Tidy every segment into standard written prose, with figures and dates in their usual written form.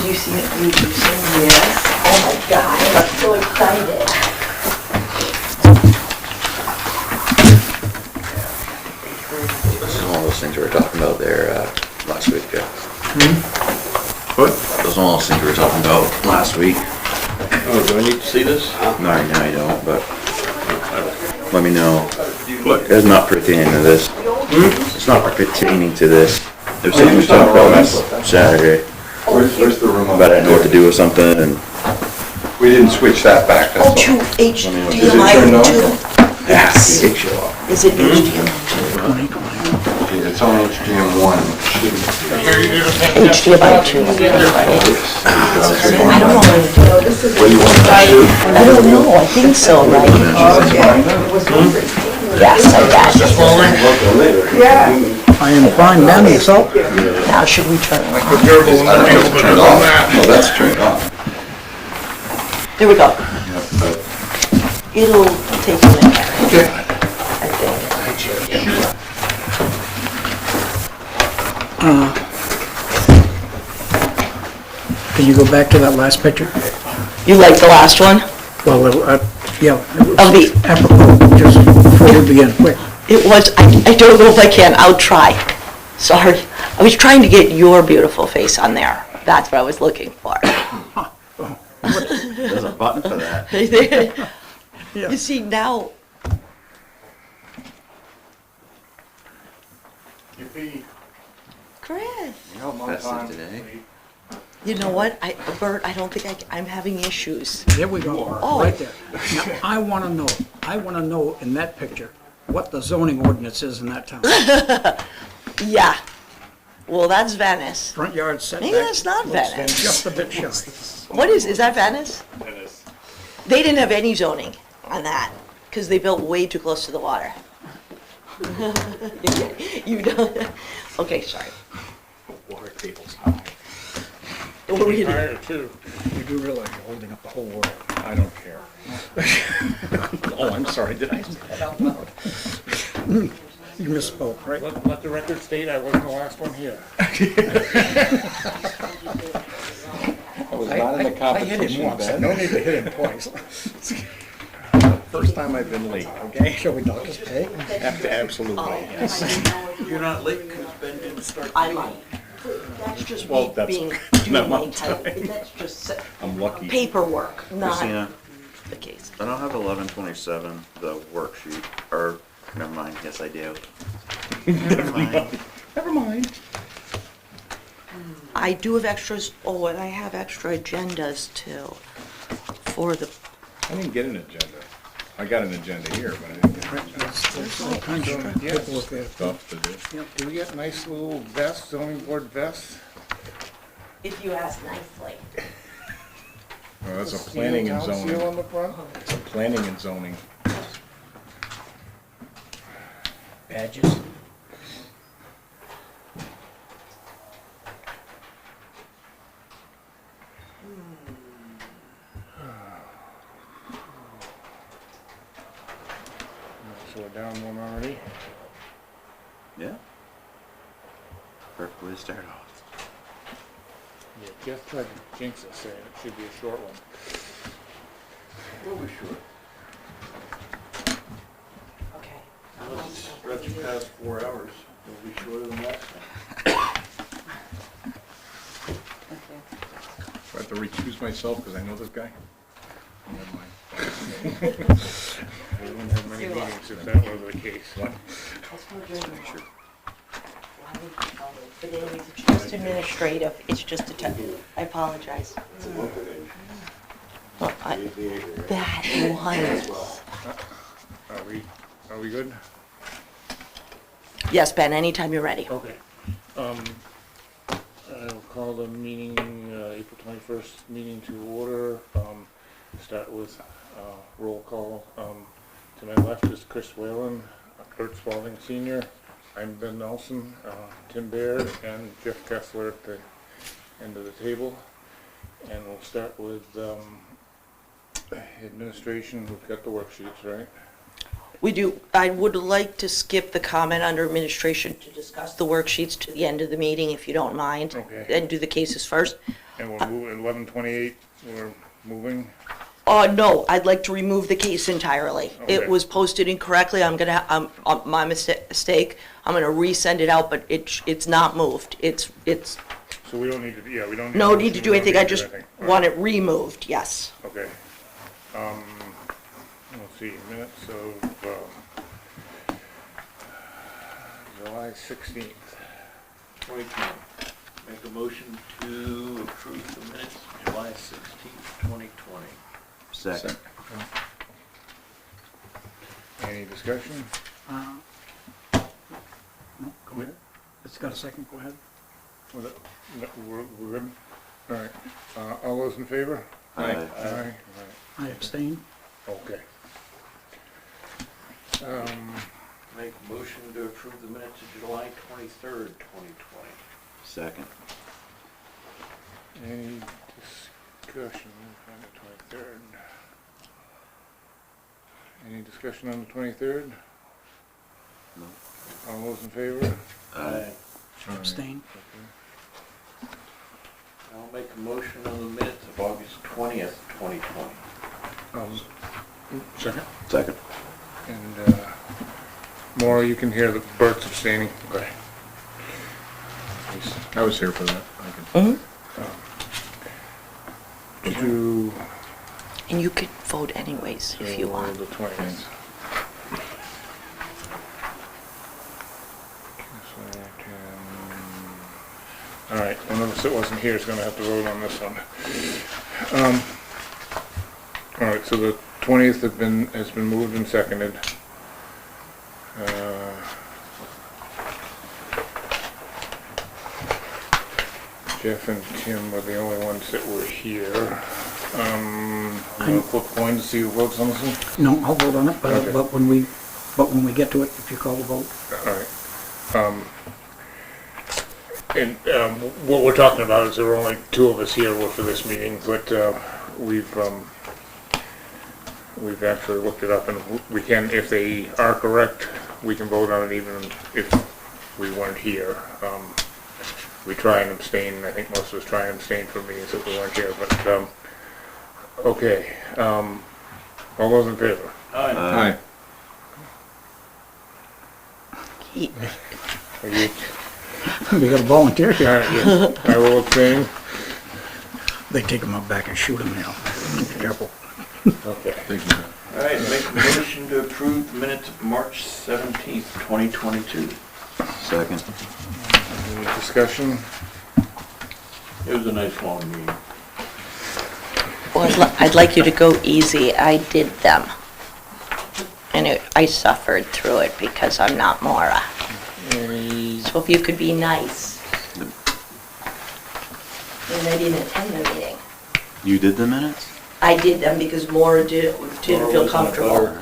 Did you see it? Did you see it? Yes. Oh my God, I'm so excited. This is one of those things we were talking about there last week, Jeff. What? This is one of those things we were talking about last week. Oh, do I need to see this? No, I don't, but let me know. What? It's not pertaining to this. It's not pertaining to this. There's something we talked about last Saturday, Where's the remote? but I didn't know what to do with something, and We didn't switch that back, that's Oh, all. to Is it turned HDMI on? two. yes, it show up. Is it HDMI two? Yeah, it's on HDM1. HDMI two. I don't know. What do you want to do? I don't know. I think so, right? Yes, I bet. I am fine, Ben, yourself? Now should we turn it on? Turn it off. Oh, that's turned off. There we go. Yeah, but It'll take a minute. Okay. I think. Can you go back to that last picture? You like the last one? Well, yeah, Of the, apropos, just before we begin, quick. it was, I don't know if I can. I'll try. Sorry. I was trying to get your beautiful face on there. That's what I was looking for. There's a button for that. You see, now, Chris, You're all festive today. you know what? Bert, I don't think I'm having issues. There we go, Oh. right there. Now, I want to know in that picture, what the zoning ordinance is in that town. Yeah. Well, that's Venice. Front yard setback. Maybe that's not Venice. Just a bit shy. What is that Venice? Venice. They didn't have any zoning on that, because they built way too close to the water. You don't, okay, sorry. Water table's high. What were you doing? Higher too. You do realize you're holding up the whole world. I don't care. Oh, I'm sorry, did I say that out loud? You misspoke, right? Let the record state I wasn't the last one here. I was not in the I hit him competition, once, Ben. no need to hit him twice. First time I've been late, okay? Shall we dock his pay? Absolutely, yes. You're not late because Ben didn't start. I lied. That's just Well, me that's being, not doing my my type. time. That's just I'm lucky. paperwork, not Christina, the case. I don't have 1127, the worksheet, or, never mind, yes I do. Never mind. Never mind. I do have extras, oh, and I have extra agendas too, for the, I didn't get an agenda. I got an agenda here, but I didn't get an agenda. There's all kinds of Yes, paperwork there. stuff to do. Do we get nice little vests, zoning board vests? if you ask nicely. Oh, that's a planning and Seal zoning. on the front? It's a planning and zoning. Badges. So we're down one already. Yeah. Perfect way to start off. Yeah, Jeff tried to jinx us saying it should be a short one. We'll be sure. Okay. Let's stretch past 4 hours. We'll be shorter than last time. I have to recuse myself because I know this guy. Never mind. We wouldn't have many meetings if that was the case. What? But anyways, it's just administrative, it's just a I apologize. Well, that was. Are we good? Yes, Ben, anytime you're ready. Okay. I'll call the meeting, April 21st meeting to order. Start with roll call. To my left is Chris Whalen, Kurt Spalding Sr. I'm Ben Nelson, Tim Baird, and Jeff Kessler at the end of the table. And we'll start with administration. We've got the worksheets, right? We do, I would like to skip the comment under administration to discuss the worksheets to the end of the meeting, if you don't mind. Okay. And do the cases first. And we'll move, 11:28, we're moving. No, I'd like to remove the case entirely. Okay. It was posted incorrectly, my mistake, I'm gonna resend it out, but it's not moved. It's, So we don't need to, yeah, we don't. no need to do we don't anything, need I to do just anything. All want right. it removed, yes. Okay. Let's see, minutes of, July 16th. 2020. Make a motion to approve the minutes, July 16th, 2020. Second. Any discussion? No, go ahead. It's got a second, go ahead. Was it- no, We're good? All right. All those in favor? Aye. Aye. I abstain. Okay. Make a motion to approve the minutes of July 23rd, 2020. Second. Any discussion on the 23rd? Any discussion on the 23rd? No. All those in favor? Aye. Abstain. Okay. I'll make a motion on the minutes of August 20th, 2020. Second. Second. And, Maura, you can hear the Bert's abstaining. Okay. I was here for that. To, And you could vote anyways, if you want. The 20th. All right, one of us that wasn't here is gonna have to vote on this one. All right, so the 20th has been moved and seconded. Jeff and Tim were the only ones that were here. I'm gonna flip a coin to see who votes on this one. No, I'll vote on it, Okay. but when we get to it, if you call the vote. All right. And what we're talking about is there were only two of us here for this meeting, but we've actually looked it up, and we can, if they are correct, we can vote on it even if we weren't here. We try and abstain. I think most of us try and abstain from meetings if we weren't here, but okay. All those in favor? Aye. He- Are you? We got a volunteer All here. right, yes. I will abstain. They take him up back and shoot him now. Careful. Okay. Thank you. All right, make a motion to approve the minutes of March 17th, 2022. Second. Any discussion? It was a nice long meeting. Well, I'd like you to go easy. I did them. And I suffered through it because I'm not Maura. Any, So if you could be nice. And I didn't attend the meeting. You did the minutes? I did them because Maura didn't feel comfortable.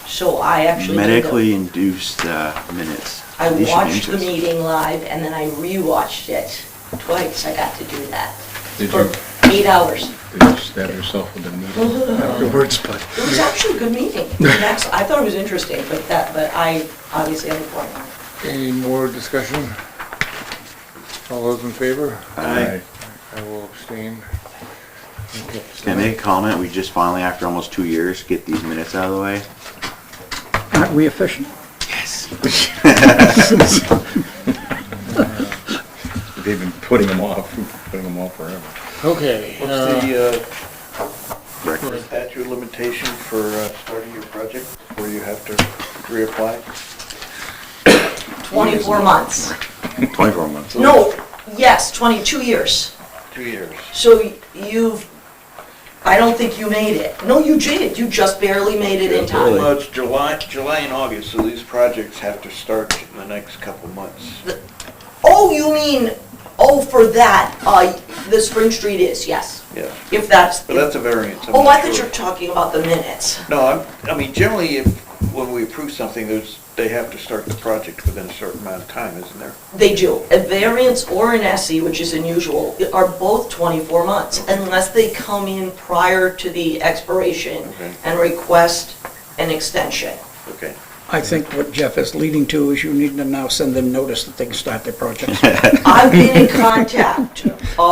So I actually did them. Medically induced minutes. I Addition watched the interest. meeting live and then I rewatched it twice. I got to do that. Did For you, 8 hours. did you stab yourself with the needle afterwards? But It was actually a good meeting. It was I thought it was interesting, but I obviously have a point on it. any more discussion? All those in favor? Aye. I will abstain. Okay, so- Can I make a comment? We just finally, after almost 2 years, get these minutes out of the way. Aren't we efficient? Yes. they've been putting them off forever. Okay, What's the Record. statute of limitation for starting your project before you have to reapply? 24 months. 24 months. No, yes, 22 years. 2 years. So I don't think you made it. No, you did. You just barely made it in time. Well, it's July and August, so these projects have to start in the next couple months. Oh, you mean, for that, the Spring Street is, yes. Yeah, If that's, but that's a variance. I'm oh, not I thought you sure. were talking about the minutes. No, I mean, generally, when we approve something, they have to start the project within a certain amount of time, isn't there? They do. A variance or an SE, which is unusual, are both 24 months, unless they come in prior to the expiration Okay. and request an extension. Okay. I think what Jeff is leading to is you need to now send them notice that they can start their projects. I've been in contact,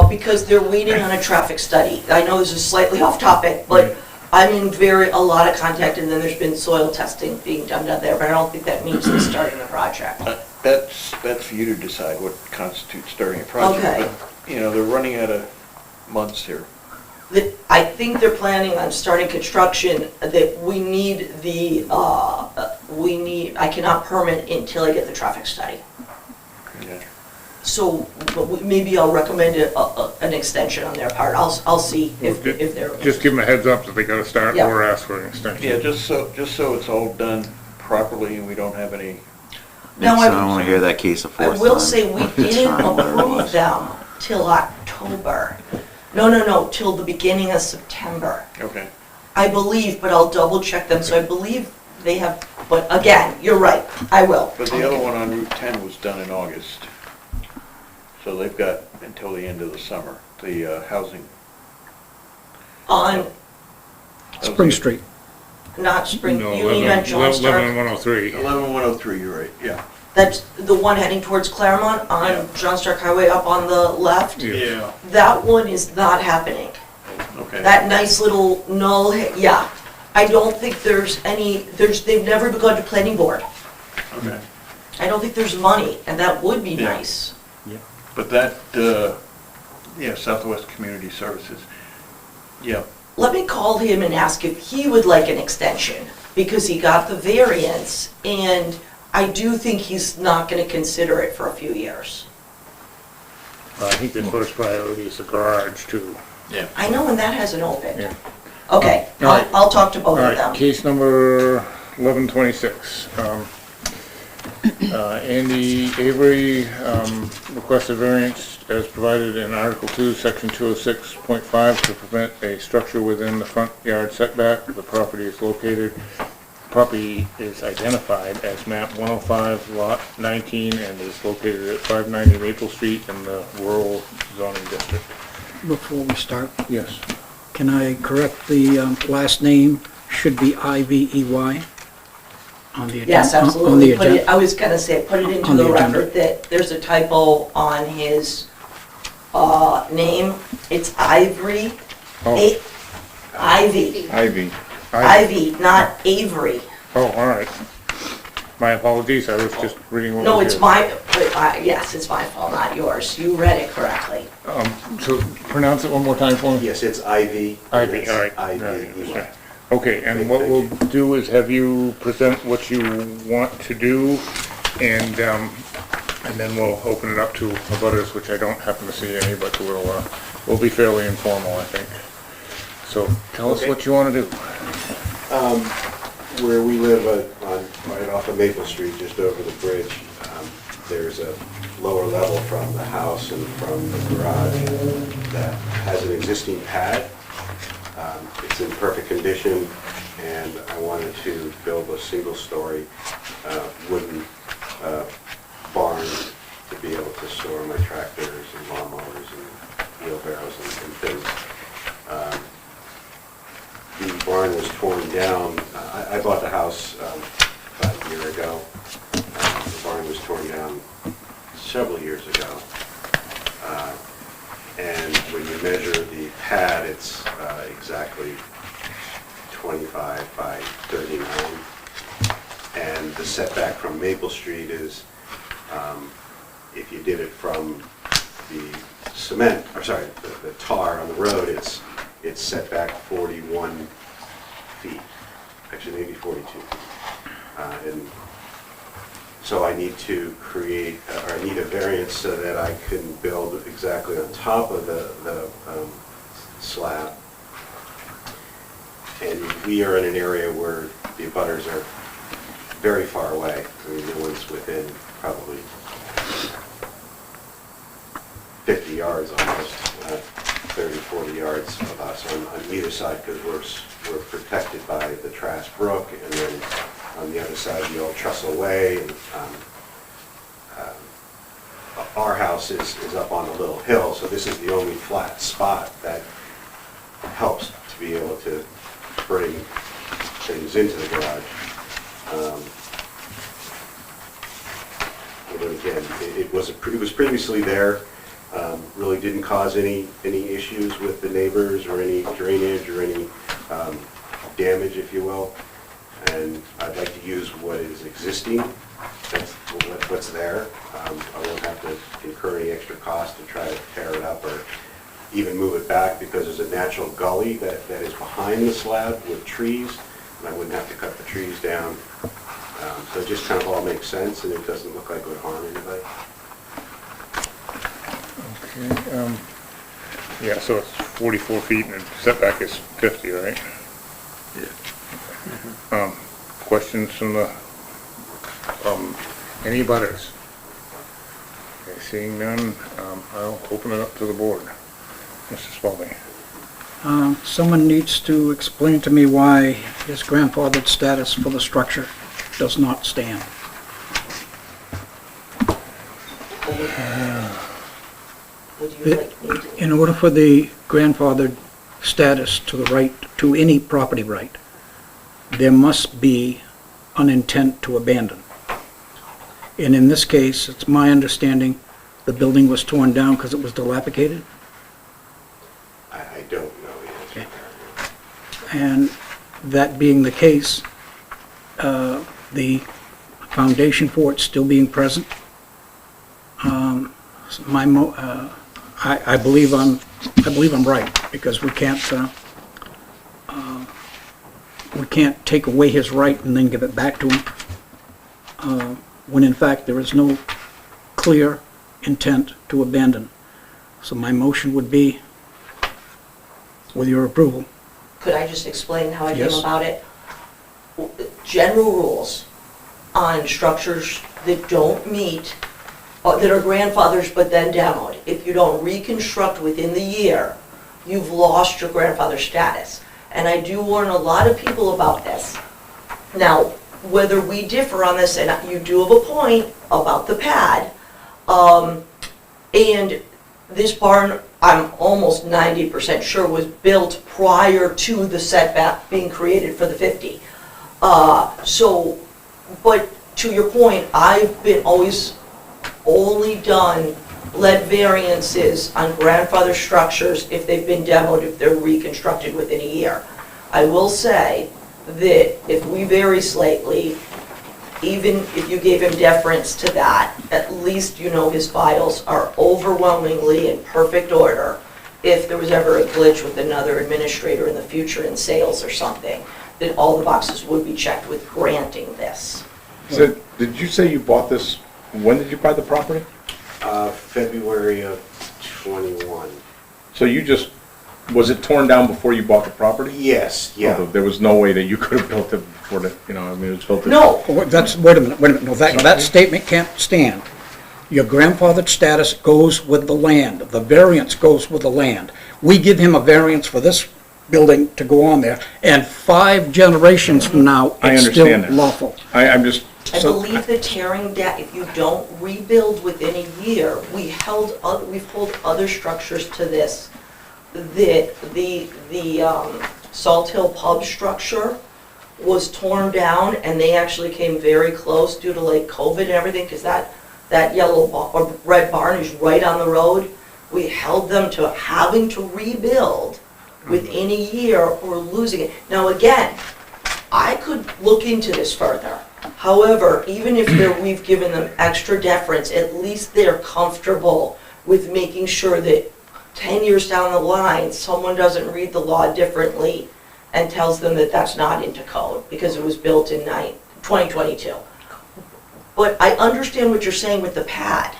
because they're waiting on a traffic study. I know this is slightly off topic, but I'm in a lot of contact, and then there's been soil testing being done down there, but I don't think that means they're starting the project. That's for you to decide what constitutes starting a project. Okay. But, you know, they're running out of months here. I think they're planning on starting construction, that we need I cannot permit until I get the traffic study. Okay. So, maybe I'll recommend an extension on their part. I'll see if they're. Just give them a heads up that they gotta start Yeah. or ask for an extension. Yeah, just so it's all done properly and we don't have any, Now, I don't wanna hear that case a I fourth time. will say, we It's didn't fine, whatever it approve was. them till October. No, till the beginning of September. okay. I believe, but I'll double check them, so I believe they have, but again, you're right, I will. But the other one on Route 10 was done in August. So they've got until the end of the summer, the housing. On, Spring Street. not Spring, No, you mean on John 11 Stark? 103. 11103, you're right, yeah. That's the one heading towards Claremont Yeah. on John Stark Highway up on the left? Yeah. That one is not happening. Okay. That nice little null, yeah. I don't think there's any, they've never gone to planning board. Okay. I don't think there's money, and that would be Yeah. nice. But that, yeah, Southwest Community Services, yeah. Let me call him and ask if he would like an extension, because he got the variance, and I do think he's not gonna consider it for a few years. I think the first priority is the garage too. Yeah. I know, and that hasn't opened. Yeah. Okay, All right. I'll talk to both All of right, them. case number 1126. Andy Avery requested variance as provided in Article 2, Section 206.5 to prevent a structure within the front yard setback. The property is identified as map 105, lot 19, and is located at 590 Maple Street in the rural zoning district. Before we start, Yes. can I correct the last name? Should be Ivey on the agenda. Yes, On the absolutely. Put it, agenda. I was gonna say, put it into On the the agenda. record that there's a typo on his, name. It's Ivory. Oh. Ivy. Ivy. Not Avery. Oh, all right. My apologies, I was just reading what was No, here. it's yes, it's my fault, not yours. You read it correctly. So pronounce it one more time for me? Yes, it's Ivy. Ivy, It's all right. Ivy. Okay, and what we'll do is have you present what you want to do, and then we'll open it up to abutters, which I don't happen to see any, but we'll be fairly informal, I think. So tell us Okay. what you want to do. Where we live right off of Maple Street, just over the bridge, there's a lower level from the house and from the garage that has an existing pad. It's in perfect condition, and I wanted to build a single-story wooden barn to be able to store my tractors and lawnmowers and wheelbarrows and things. The barn was torn down. I bought the house about a year ago. The barn was torn down several years ago. And when you measure the pad, it's exactly 25 by 39. And the setback from Maple Street is, if you did it from the cement, or sorry, the tar on the road, it's set back 41 feet, actually maybe 42 feet. And so I need to create, or I need a variance so that I can build exactly on top of the slab. And we are in an area where the abutters are very far away. I mean, no one's within probably 50 yards almost, 30, 40 yards of us on either side, because we're protected by the Trask Brook, and then on the other side the old Trestle Way. And, our house is up on a little hill, so this is the only flat spot that helps to be able to bring things into the garage. but again, it was previously there. Really didn't cause any issues with the neighbors or any drainage or any damage, if you will. And I'd like to use what is existing, that's what's there. I won't have to incur any extra cost to try to tear it up or even move it back, because there's a natural gully that is behind the slab with trees, and I wouldn't have to cut the trees down. So it just kind of all makes sense, and it doesn't look like it would harm anybody. Okay, yeah, so it's 44 feet and setback is 50, right? Yeah. Questions from the, any butters? Okay, seeing none, I'll open it up to the board. Mr. Spalding. Someone needs to explain to me why his grandfathered status for the structure does not stand. Would you like me to? In order for the grandfathered status to the right, to any property right, there must be an intent to abandon. And in this case, it's my understanding, the building was torn down because it was dilapidated. I don't know the answer. And that being the case, the foundation for it still being present, I believe I'm right, because we can't take away his right and then give it back to him, when in fact there is no clear intent to abandon. So my motion would be, with your approval. Could I just explain how I Yes. came about it? General rules on structures that don't meet, that are grandfathers but then demoed. If you don't reconstruct within the year, you've lost your grandfather status. And I do warn a lot of people about this. Now, whether we differ on this, and you do have a point about the pad, and this barn, I'm almost 90% sure, was built prior to the setback being created for the 50. But to your point, I've been always only done lead variances on grandfather structures if they've been demoed, if they're reconstructed within a year. I will say that if we vary slightly, even if you gave him deference to that, at least you know his files are overwhelmingly in perfect order. If there was ever a glitch with another administrator in the future in sales or something, that all the boxes would be checked with granting this. So, did you say you bought this, when did you buy the property? February of '21. So you just, was it torn down before you bought the property? Yes, yeah. Oh, there was no way that you could have built it before the, you know, I mean, it was built. No, Oh, that's, wait a minute, no, that statement can't stand. Your grandfathered status goes with the land, the variance goes with the land. We give him a variance for this building to go on there, and 5 generations from now, I it's still understand that. lawful. I'm just, I believe that tearing down, if you don't rebuild within a year, we've held other structures to this. The Salt Hill Pub structure was torn down, and they actually came very close due to like COVID and everything, because that yellow or red barn is right on the road. We held them to having to rebuild within a year or losing it. Now again, I could look into this further. However, even if we've given them extra deference, at least they're comfortable with making sure that 10 years down the line, someone doesn't read the law differently and tells them that that's not into code because it was built in 2022. But I understand what you're saying with the pad.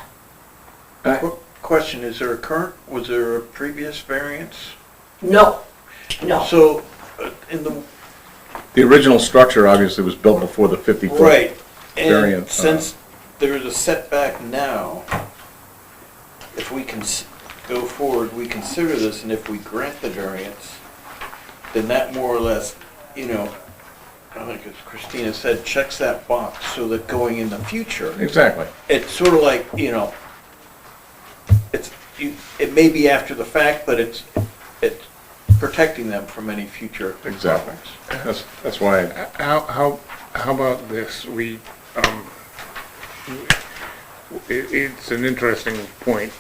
Question, is there was there a previous variance? No, no. So, in the original structure obviously was built before the 50-foot. right, and Variance, since there is a setback now, if we can go forward, we consider this, and if we grant the variance, then that more or less, you know, I think as Christina said, checks that box so that going in the future, Exactly. it's sort of like, you know, it may be after the fact, but it's protecting them from any future Exactly. problems. That's why, How about this, we it's an interesting point.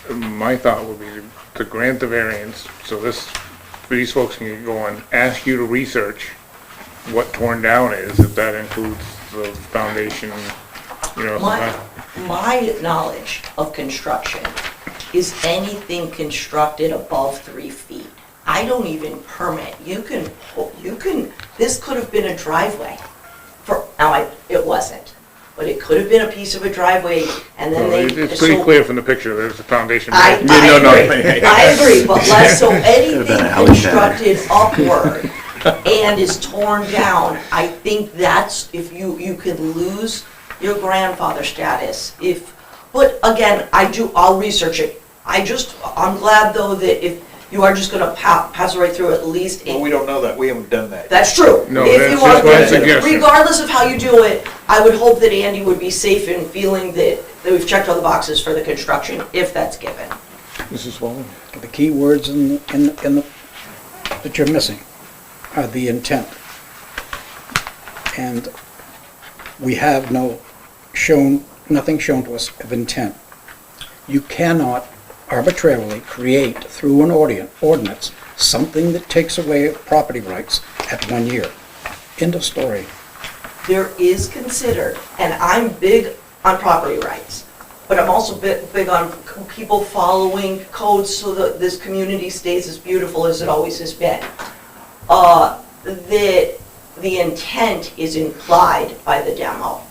My thought would be to grant the variance, so these folks can go and ask you to research what torn down is, if that includes the foundation, you know. My knowledge of construction is anything constructed above 3 feet. I don't even permit. You can, this could have been a driveway. It wasn't, but it could have been a piece of a driveway, and then they. It's pretty clear from the picture, there's a foundation. I agree, but so anything alley constructed upward and is torn down, I think that's, if you could lose your grandfather status, but again, I'll research it. I'm glad though that if you are just gonna pass it right through at least. Well, we don't know that, we haven't done that. That's true. No, If that's you just are my gonna- suggestion. Regardless of how you do it, I would hope that Andy would be safe in feeling that we've checked all the boxes for the construction, if that's given. Mrs. Wallen? The key words that you're missing are the intent. And we have nothing shown to us of intent. You cannot arbitrarily create through an ordinance something that takes away property rights at 1 year. End of story. There is considered, and I'm big on property rights, but I'm also big on people following codes so that this community stays as beautiful as it always has been. That the intent is implied by the demo.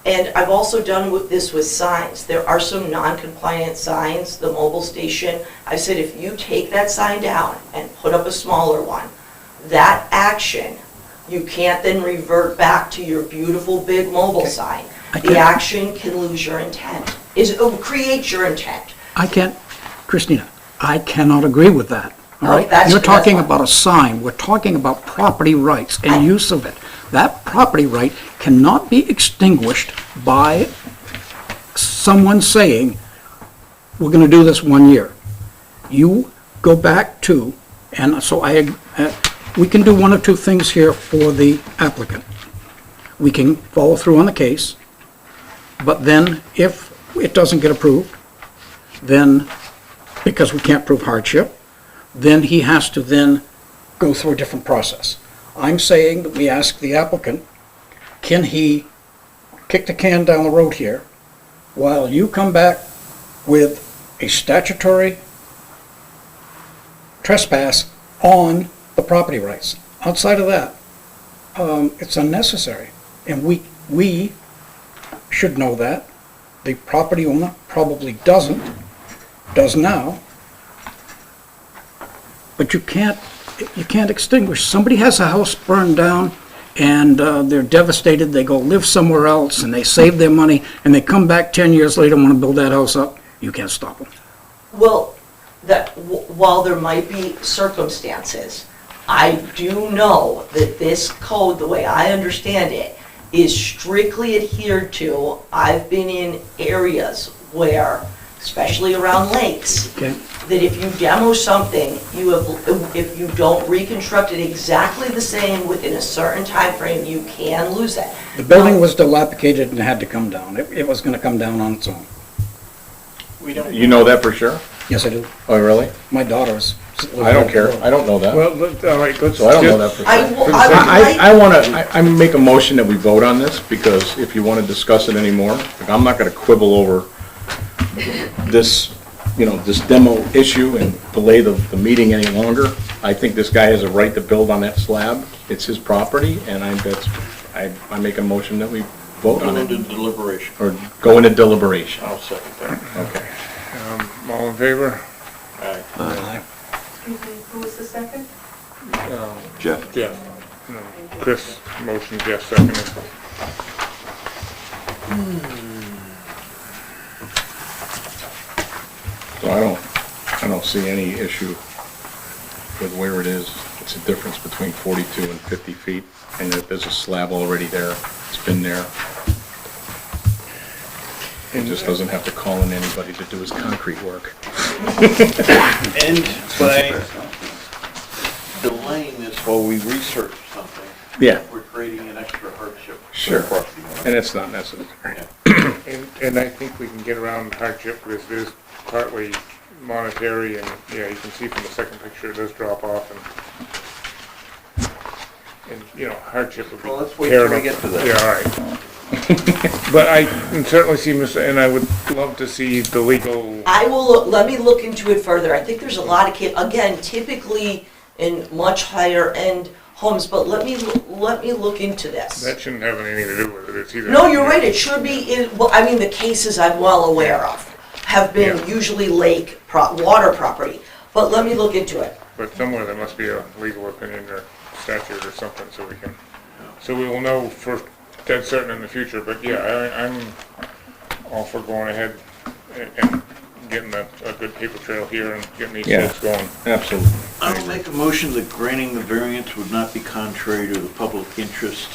And I've also done this with signs. There are some non-compliant signs, the mobile station. I said, if you take that sign down and put up a smaller one, that action, you can't then revert back to your beautiful big mobile sign. The action can lose your intent, create your intent. Christina, I cannot agree with that. All right? You're talking about a sign. We're talking about property rights and use of it. That property right cannot be extinguished by someone saying, we're going to do this 1 year. You go back to, and so we can do one of two things here for the applicant. We can follow through on the case, but then if it doesn't get approved, then, because we can't prove hardship, then he has to then go through a different process. I'm saying that we ask the applicant, can he kick the can down the road here while you come back with a statutory trespass on the property rights? Outside of that, it's unnecessary. And we should know that. The property owner probably does now. But you can't extinguish. Somebody has a house burned down and they're devastated, they go live somewhere else and they save their money and they come back 10 years later and want to build that house up, you can't stop them. Well, while there might be circumstances, I do know that this code, the way I understand it, is strictly adhered to. I've been in areas where, especially around lakes, Okay? that if you demo something, if you don't reconstruct it exactly the same within a certain time frame, you can lose it. The building was dilapidated and had to come down. It was going to come down on its own. You know that for sure? Yes, I do. Oh, really? My daughter's. I don't care. I don't know that. Well, all right, let's. So I don't know that for sure. I want to, I make a motion that we vote on this, because if you want to discuss it anymore, like, I'm not going to quibble over this, this demo issue and delay the meeting any longer. I think this guy has a right to build on that slab. It's his property, and I make a motion that we vote on Go it. into deliberation. Or go into deliberation. I'll second that. Okay. All in favor? Aye. Who was the second? Jeff? Jeff. No, Chris, motion, Jeff seconded. So I don't see any issue with where it is. It's a difference between 42 and 50 feet, and there's a slab already there. It's been there. He just doesn't have to call in anybody to do his concrete work. And by delaying this while we research something, Yeah, we're creating an extra hardship for Sure. the property owner. and it's not necessary. Yeah. And I think we can get around hardship because it is partly monetary and, yeah, you can see from the second picture it does drop off and, you know, hardship would be. Well, let's wait till we tearing get up- to that. Yeah, all right. But I can certainly see, and I would love to see the legal, I will, let me look into it further. I think there's a lot of again, typically in much higher end homes, but let me look into this. that shouldn't have anything to do with it. It's either. No, you're right, it should be, well, I mean, the cases I'm well aware of have been Yeah. usually water property, but let me look into it. But somewhere there must be a legal opinion or statute or something so we will know for dead certain in the future. But yeah, I'm all for going ahead and getting a good paper trail here and getting these Yeah. folks going. Absolutely. I will make a motion that granting the variance would not be contrary to the public interest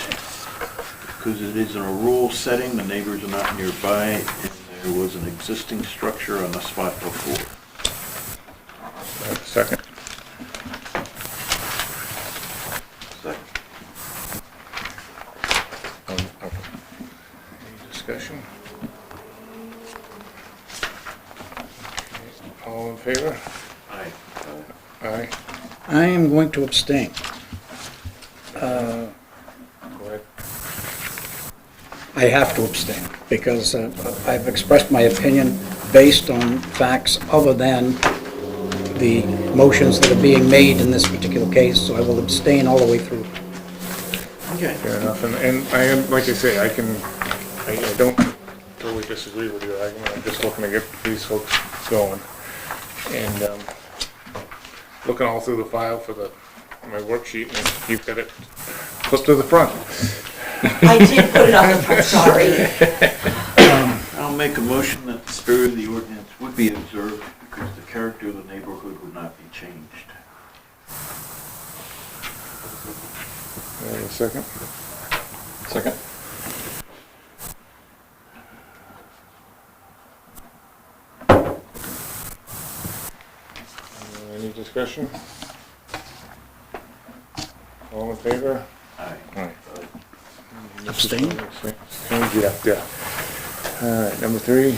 because it is in a rural setting, the neighbors are not nearby, and there was an existing structure on the spot before. Second. Second. Any discussion? Okay. All in favor? Aye. Aye. I am going to abstain. Go ahead. I have to abstain because I've expressed my opinion based on facts other than the motions that are being made in this particular case, so I will abstain all the way through. Okay. Fair enough. And I am, like I say, I don't totally disagree with your argument. I'm just looking to get these folks going. And, looking all through the file for my worksheet, and you've got it flipped to the front. I did put it on the front, sorry. I'll make a motion that the spirit of the ordinance would be observed because the character of the neighborhood would not be changed. A second? Second? Any discussion? All in favor? Aye. Aye. Abstain? Yeah. All right, number 3.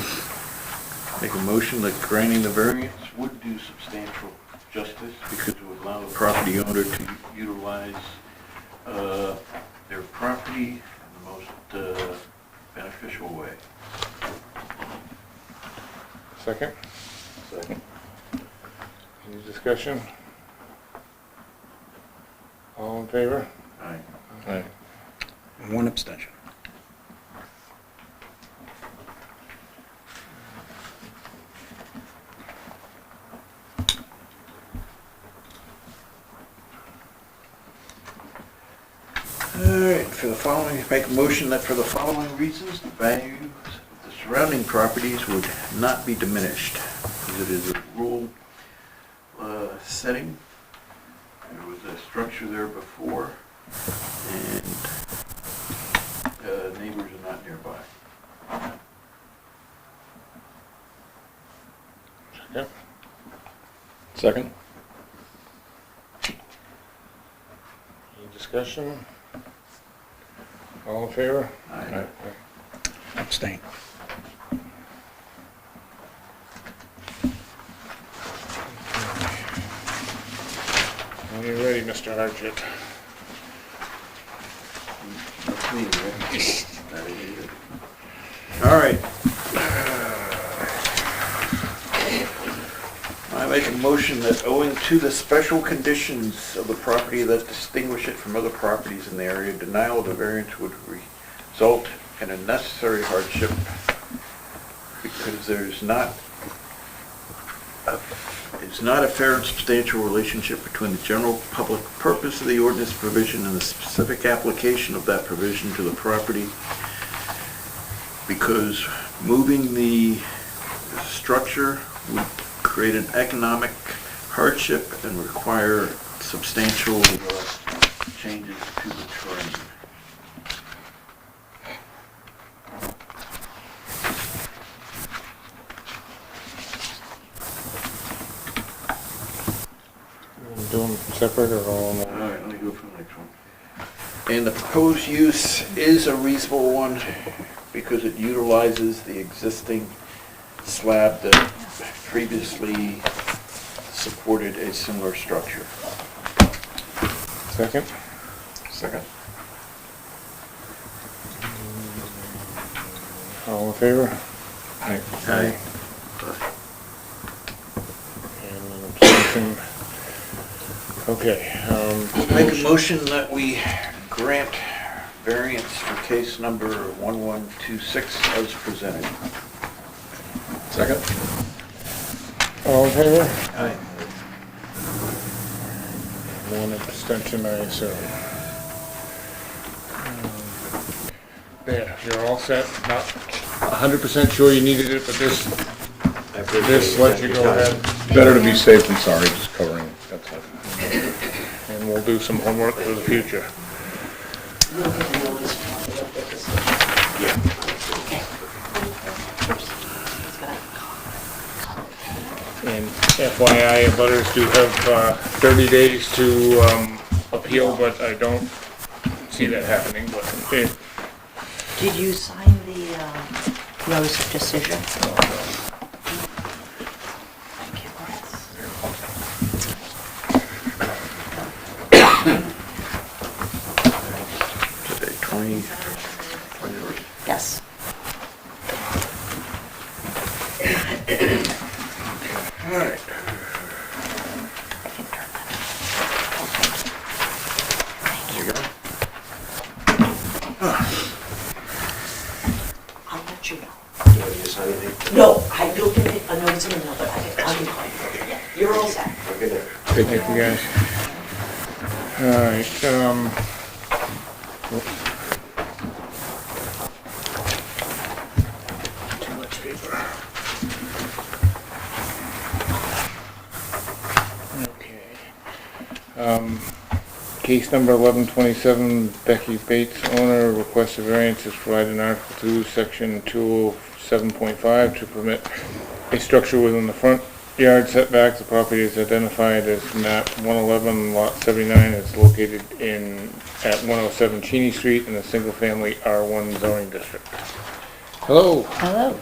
Make a motion that granting the variance would do substantial justice because it would allow the property owner to utilize their property in the most beneficial way. Second? Second. Any discussion? All in favor? Aye. Aye. One abstention. All right, for the following, make a motion that for the following reasons, the values of the surrounding properties would not be diminished. Because it is a rural setting. There was a structure there before, and neighbors are not nearby. Second? Second? Any discussion? All in favor? Aye. Abstain. When you're ready, Mr. Hardship. That's me, right? That is it. All right. I make a motion that owing to the special conditions of the property that distinguish it from other properties in the area, denial of the variance would result in a necessary hardship because it's not a fair and substantial relationship between the general public purpose of the ordinance provision and the specific application of that provision to the property, because moving the structure would create an economic hardship and require substantial changes to the terrain. Do them separate or all in one? All right, let me go for the next one. And the proposed use is a reasonable one because it utilizes the existing slab that previously supported a similar structure. Second? Second. All in favor? Aye. Aye. And an abstention. Okay, Make a motion that we grant variance for case number 1126 as presented. Second? all in favor? Aye. One abstention, I assume. There, you're all set. Not 100% sure you needed it, but this lets you go ahead, Better to be safe than sorry, just covering, that's all. and we'll do some homework for the future. And FYI, abutters do have 30 days to appeal, but I don't see that happening, but Did you sign the notice of decision? Thank you. Today, 20. Yes. All right. Thank you. I'll let you know. Do I need to sign anything? No, I don't get a notice in the mail, but I'll be fine. You're all set. Okay, there. thank you guys. All right, too much paper. Okay. Case number 1127, Becky Bates, owner, requests a variance as provided in Article 2, Section 207.5 to permit a structure within the front yard setback. The property is identified as map 111, lot 79. It's located at 107 Cheney Street in the single-family R1 zoning district. Hello. Hello.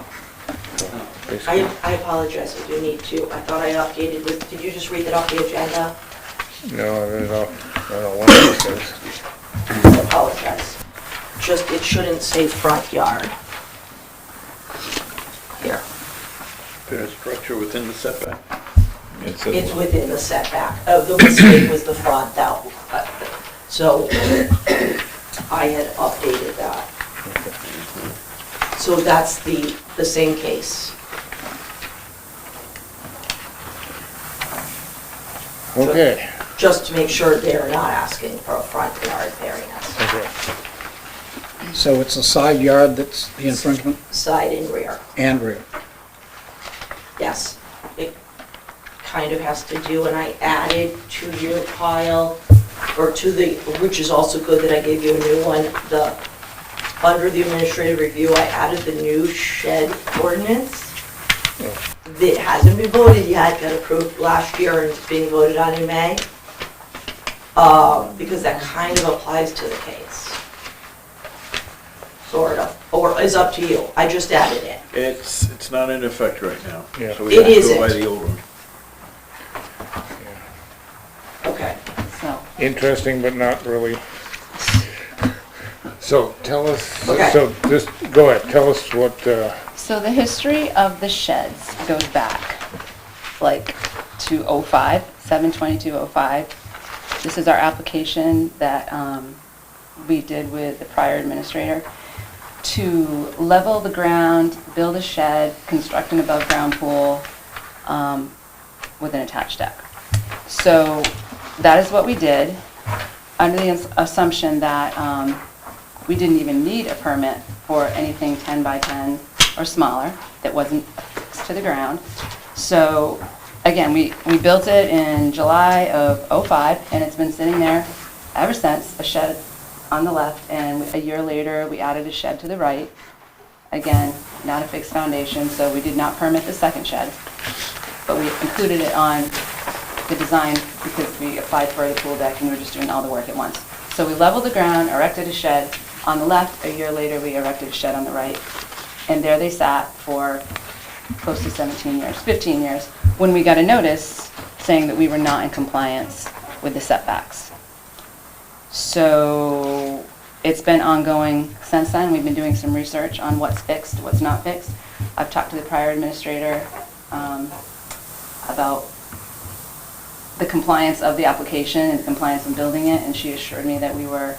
Basically, I apologize, I do need to. I thought I updated this. Did you just read that off the agenda? no, I read it off. I don't know what it says. I apologize. Just, it shouldn't say front yard. Here. There's structure within the setback. It's It's within the setback. The mistake was the front, so I had updated that. So that's the same case. Okay. Just to make sure they're not asking for a front yard variance, Okay. So it's a side yard that's the infringement side and rear. and rear. Yes, it kind of has to do, and I added to your pile, or to the, which is also good that I gave you a new one, under the administrative review, I added the new shed ordinance. That hasn't been voted yet, got approved last year and it's being voted on in May. Because that kind of applies to the case. Sort of, or is up to you, I just added it. It's not in effect right now. Yeah. So we It have to go by isn't. the old one. Okay. So, Interesting, but not really. So tell us, Okay. so just go ahead, tell us what, so the history of the sheds goes back like to 05, 7/22/05. This is our application that we did with the prior administrator to level the ground, build a shed, construct an above-ground pool with an attached deck. So that is what we did, under the assumption that we didn't even need a permit for anything 10 by 10 or smaller that wasn't affixed to the ground. So again, we built it in July of '05 and it's been sitting there ever since, a shed on the left, and a year later we added a shed to the right. Again, not a fixed foundation, so we did not permit the second shed, but we included it on the design because we applied for the pool deck and we were just doing all the work at once. So we leveled the ground, erected a shed on the left. A year later, we erected a shed on the right. And there they sat for close to 17 years, 15 years, when we got a notice saying that we were not in compliance with the setbacks. So it's been ongoing since then. We've been doing some research on what's fixed, what's not fixed. I've talked to the prior administrator about the compliance of the application and the compliance in building it, and she assured me that we were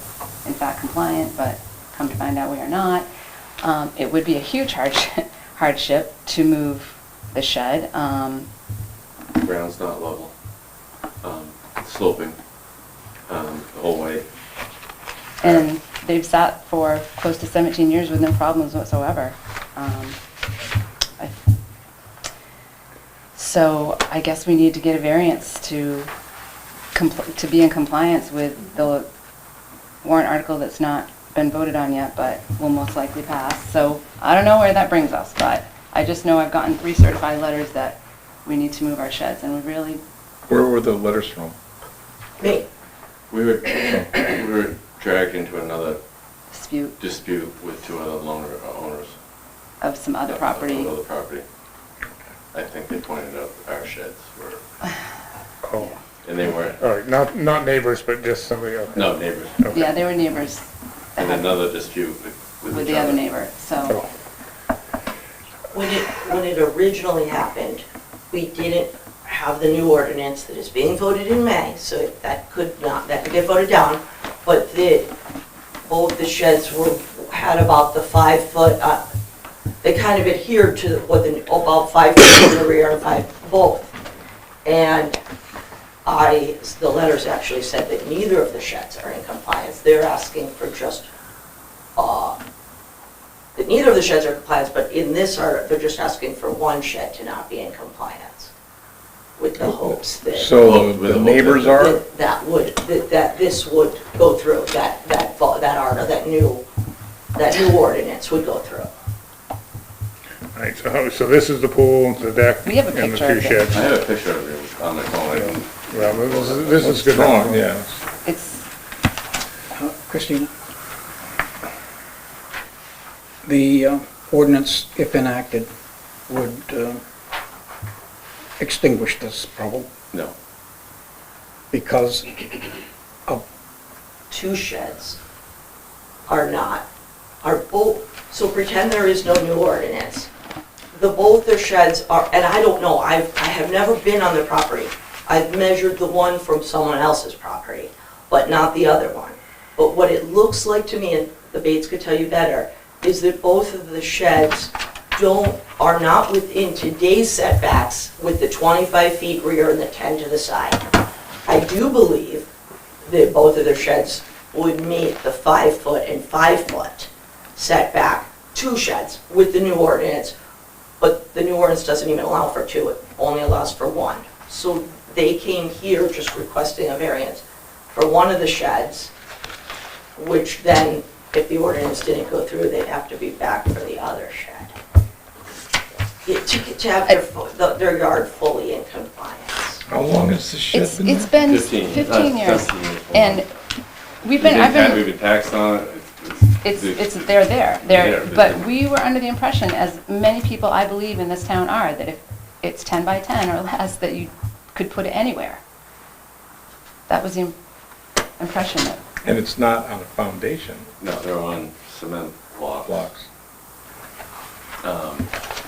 in fact compliant, but come to find out we are not. It would be a huge hardship to move the shed. Ground's not level, sloping the whole way. And they've sat for close to 17 years with no problems whatsoever. So I guess we need to get a variance to be in compliance with the warrant article that's not been voted on yet, but will most likely pass. So I don't know where that brings us, but I just know I've gotten 3 certified letters that we need to move our sheds, and we really... Where were the letters from? Me. We were dragged into another dispute with 2 other owners. of some other property. Of other property. I think they pointed out our sheds were, Oh, and they weren't, all right, not neighbors, but just somebody else. no, neighbors. Okay. Yeah, they were neighbors that And had- another dispute with with each the other other. neighbor, so... When it originally happened, we didn't have the new ordinance that is being voted in May, so that could get voted down, but both the sheds had about the 5 foot, they kind of adhered to about 5 feet in the rear and 5 both. And the letters actually said that neither of the sheds are in compliance. They're asking for just, that neither of the sheds are in compliance, but in this they're just asking for one shed to not be in compliance, with the hopes that. So the neighbors are? That this would go through, that new ordinance would go through. All right, so this is the pool, the deck, We have a and the picture 2 of it. sheds. I have a picture of it on my phone. Well, this is good. Wrong, yeah. It's, Christina? The ordinance, if enacted, would extinguish this problem No, because of, 2 sheds are both, so pretend there is no new ordinance. Both their sheds are, and I don't know, I have never been on their property. I've measured the one from someone else's property, but not the other one. But what it looks like to me, and the Bates could tell you better, is that both of the sheds are not within today's setbacks with the 25 feet rear and the 10 to the side. I do believe that both of their sheds would meet the 5 foot and 5 foot setback, 2 sheds with the new ordinance, but the new ordinance doesn't even allow for 2, it only allows for 1. So they came here just requesting a variance for one of the sheds, which then, if the ordinance didn't go through, they'd have to be back for the other shed. To have their yard fully in compliance. How long has this shed been it's there? been 15 15 years, 17 years. and we've been, We've been taxed on it. they're there, There, but we were under the impression, as many people I believe in this town are, that if it's 10 by 10 or less, that you could put it anywhere. That was the impression that, And it's not on a foundation. No, they're on cement blocks. Blocks.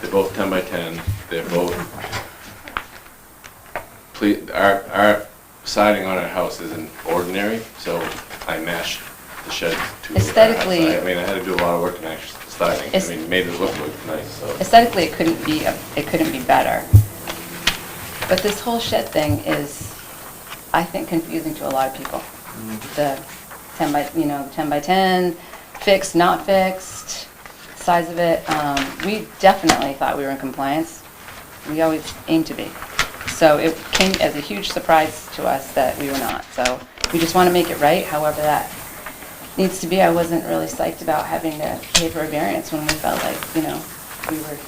They're both 10 by 10. They're both, our siding on our house isn't ordinary, so I matched the sheds to. Aesthetically- I mean, I had to do a lot of work to match the siding. I Aes- mean, made it look nice, so. aesthetically, it couldn't be better. But this whole shed thing is, I think, confusing to a lot of people. The 10 by 10, fixed, not fixed, size of it. We definitely thought we were in compliance. We always aim to be. So it came as a huge surprise to us that we were not. So we just want to make it right, however that needs to be. I wasn't really psyched about having to pay for a variance when we felt like, we were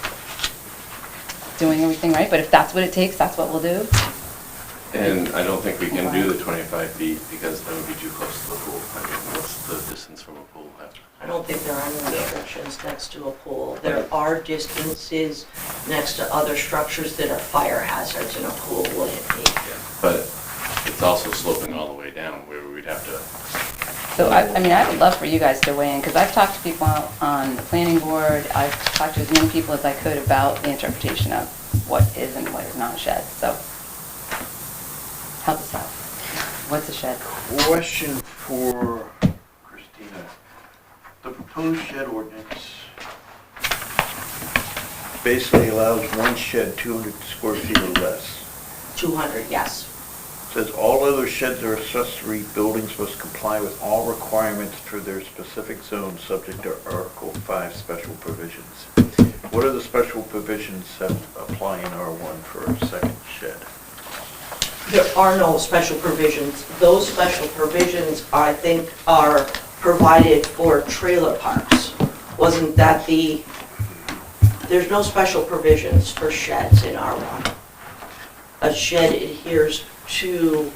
doing everything right. But if that's what it takes, that's what we'll do. And I don't think we can do the 25 feet because that would be too close to the pool. I mean, what's the distance from a pool? I don't think there are any restrictions next to a pool. There are distances next to other structures that are fire hazards, and a pool wouldn't be. But it's also sloping all the way down where we'd have to, So I mean, I would love for you guys to weigh in, because I've talked to people on the planning board, I've talked to as many people as I could about the interpretation of what is and what is not a shed, so help us out. What's a shed? Question for Christina. The proposed shed ordinance basically allows one shed 200 square feet or less. 200, yes. Says all other sheds or accessory buildings must comply with all requirements for their specific zone subject to Article 5 special provisions. What are the special provisions that apply in R1 for a second shed? There are no special provisions. Those special provisions, I think, are provided for trailer parks. Wasn't that there's no special provisions for sheds in R1. A shed adheres to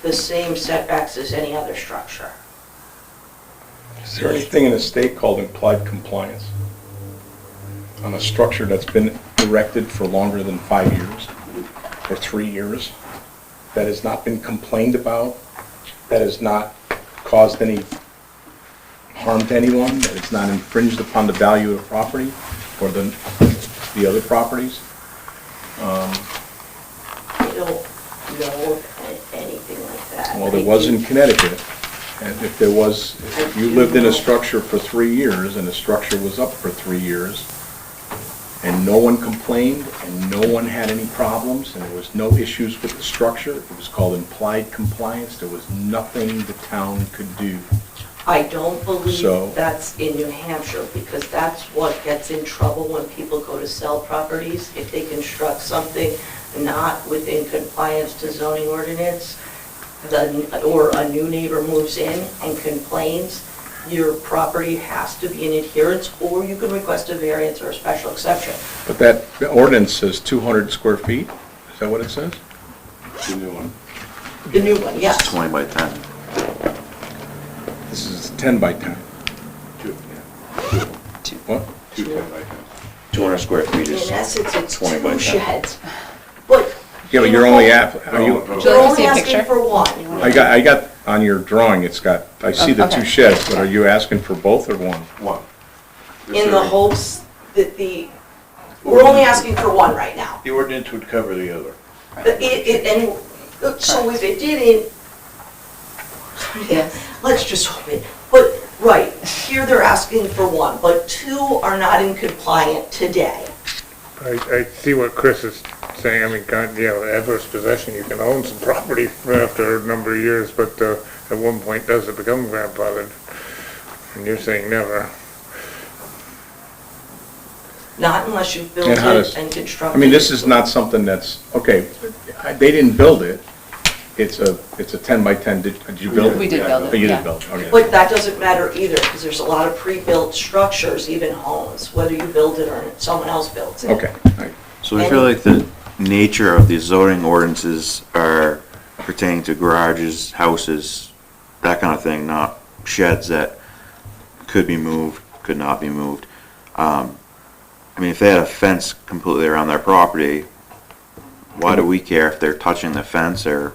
the same setbacks as any other structure. Is there anything in the state called implied compliance on a structure that's been erected for longer than 5 years or 3 years, that has not been complained about, that has not caused any harm to anyone, that has not infringed upon the value of the property or the other properties? I don't know of anything like that. Well, there was in Connecticut, and if you lived in a structure for 3 years, and the structure was up for 3 years, and no one complained, and no one had any problems, and there was no issues with the structure, it was called implied compliance, there was nothing the town could do. I don't So- believe that's in New Hampshire, because that's what gets in trouble when people go to sell properties. If they construct something not within compliance to zoning ordinance, or a new neighbor moves in and complains, your property has to be in adherence, or you can request a variance or a special exception. But that ordinance says 200 square feet, is that what it says? the new one. The new one, yes. It's 20 by 10. This is 10 by 10. What? 210 by 10. 200 square feet In is essence, it's 20 by 10. two sheds. But Yeah, but you're only are you, Would you they're like to only see a asking picture? for one. I got, on your drawing, it's got, I see the two Okay. sheds, but are you asking for both or one? One. In the hopes that we're only asking for one right now. The ordinance would cover the other. So if it didn't, Yes. let's just hope it, but, right, here they're asking for one, but two are not in compliant today. I see what Chris is saying, I mean, adverse possession, you can own some property after a number of years, but at one point does it become grandfathered? And you're saying never. Not unless you've built And how it does- and constructed. I mean, this is not something that's, okay, they didn't build it, it's a 10 by 10, did you build it? We did build Oh, it, you yeah. did build it, okay. But that doesn't matter either, because there's a lot of pre-built structures, even homes, whether you build it or someone else builds it. Okay, all right. So we feel like the nature of these zoning ordinances are pertaining to garages, houses, that kind of thing, not sheds that could be moved, could not be moved. I mean, if they had a fence completely around their property, why do we care if they're touching the fence or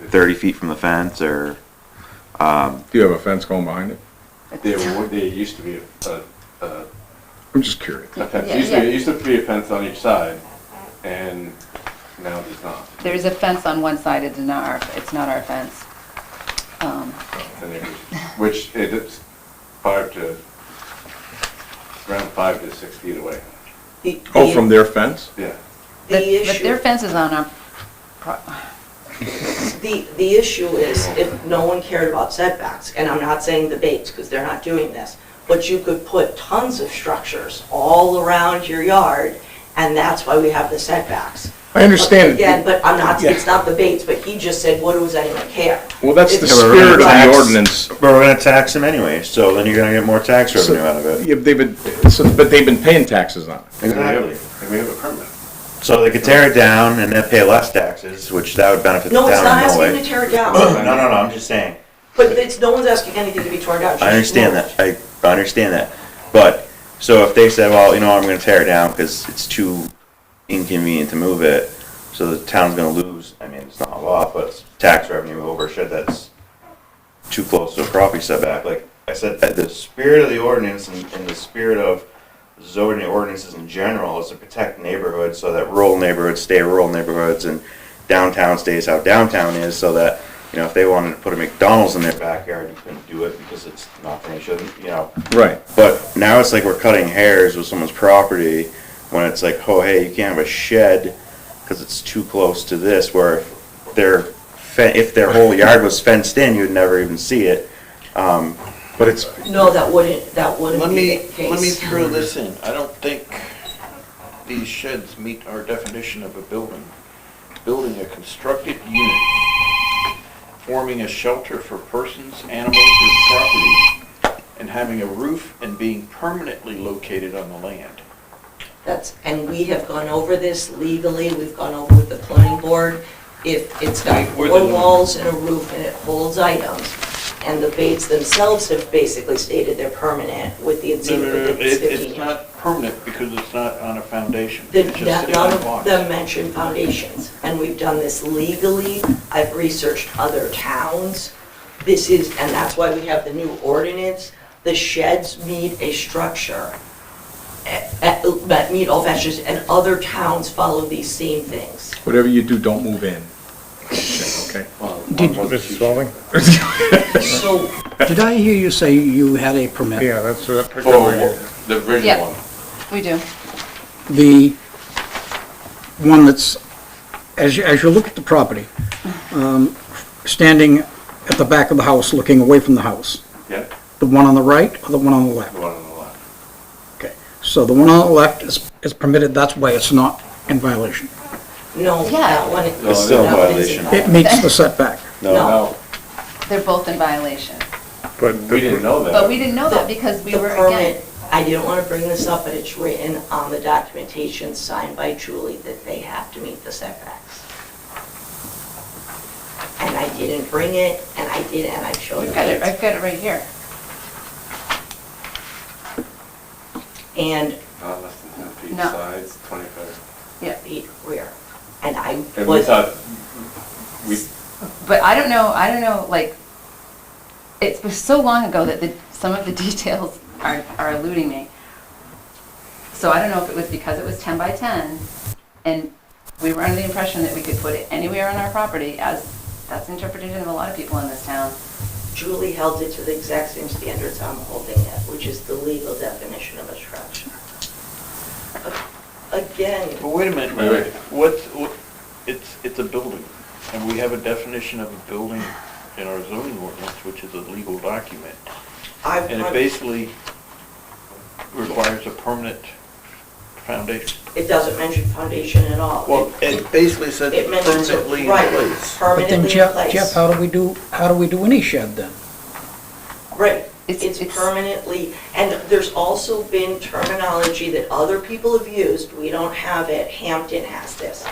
30 feet from the fence or, Do you have a fence going behind it? There used to be I'm just curious. a fence. Yeah, It used to be a fence on each side, and now there's not. There's a fence on one side, it's not our fence. And it was- Which it's around 5 to 6 feet away. Oh, from their fence? Yeah. The But issue. their fence is on our, The issue is, if no one cared about setbacks, and I'm not saying the Bates, because they're not doing this, but you could put tons of structures all around your yard, and that's why we have the setbacks. I understand. Again, but Yeah. it's not the Bates, but he just said, what does anyone care? Well, that's the Yeah, but we're spirit of gonna the tax- ordinance. but we're gonna tax them anyway, so then you're gonna get more tax revenue out of it. Yeah, but they've been paying taxes on it. And we have a permit. So they could tear it down and then pay less taxes, which that would benefit the No, it's town not in no asking way. to tear it down, No, I'm just saying. but it's, no one's asking anything to be torn down. it's I just understand moved. that, I understand that. But, so if they said, well, you know, I'm gonna tear it down because it's too inconvenient to move it, so the town's gonna lose, I mean, it's not a lot, but it's tax revenue over a shed that's too close to a property setback. Like I said, the spirit of the ordinance and the spirit of zoning ordinances in general is to protect neighborhoods so that rural neighborhoods stay rural neighborhoods and downtown stays how downtown is, so that, you know, if they wanted to put a McDonald's in their backyard, you couldn't do it because it's nothing, you shouldn't, you know. Right. But now it's like we're cutting hairs with someone's property when it's like, oh, hey, you can't have a shed because it's too close to this, where if their whole yard was fenced in, you'd never even see it. But it's, No, that wouldn't Let be me, the case. let me throw this in. I don't think these sheds meet our definition of a building. Building a constructed unit, forming a shelter for persons, animals, or property, and having a roof and being permanently located on the land. And we have gone over this legally, we've gone over with the planning board. If it's got We're four the- walls and a roof and it holds items, and the baits themselves have basically stated they're permanent with the No, incentive no, no, that it's 15 it's years. not permanent because it's not on a foundation. Then It's just sitting none on a of box. them mention foundations, and we've done this legally. I've researched other towns. And that's why we have the new ordinance. The sheds need a structure, that meet all fashions, and other towns follow these same things. whatever you do, don't move in. Okay? Mrs. Spalding? So, Did I hear you say you had a permit? Yeah, that's what. The original Yeah. one. We do. The one that's, as you look at the property, standing at the back of the house, looking away from the house, Yeah, the one on the right or the one on the left? the one on the left. Okay, so the one on the left is permitted, that's why it's not in violation. no, Yeah. that one. It's still in that one is violation. It meets the setback. No. They're both in violation. But We didn't know that. But we didn't know that because we The were, permit, again, I didn't want to bring this up, but it's written on the documentation signed by Julie that they have to meet the setbacks. And I didn't bring it, and I did, and I showed I've got it it. right here. And Not less than 10 feet No. sides, 25. feet rear. And I And we was, thought, we, But I don't know, like, it was so long ago that some of the details are eluding me. So I don't know if it was because it was 10 by 10, and we were under the impression that we could put it anywhere on our property, as that's the interpretation of a lot of people in this town. Julie held it to the exact same standards I'm holding it, which is the legal definition of a structure. Again, But wait a minute, Wait. it's a building, and we have a definition of a building in our zoning ordinance, which is a legal document. And it basically requires a permanent foundation. it doesn't mention foundation at all. Well, it basically says It mentions it, permanently in right, place. But then permanently in Jeff, place. how do we do any shed then? Right, It's- it's permanently, and there's also been terminology that other people have used, we don't have it, Hampton has this.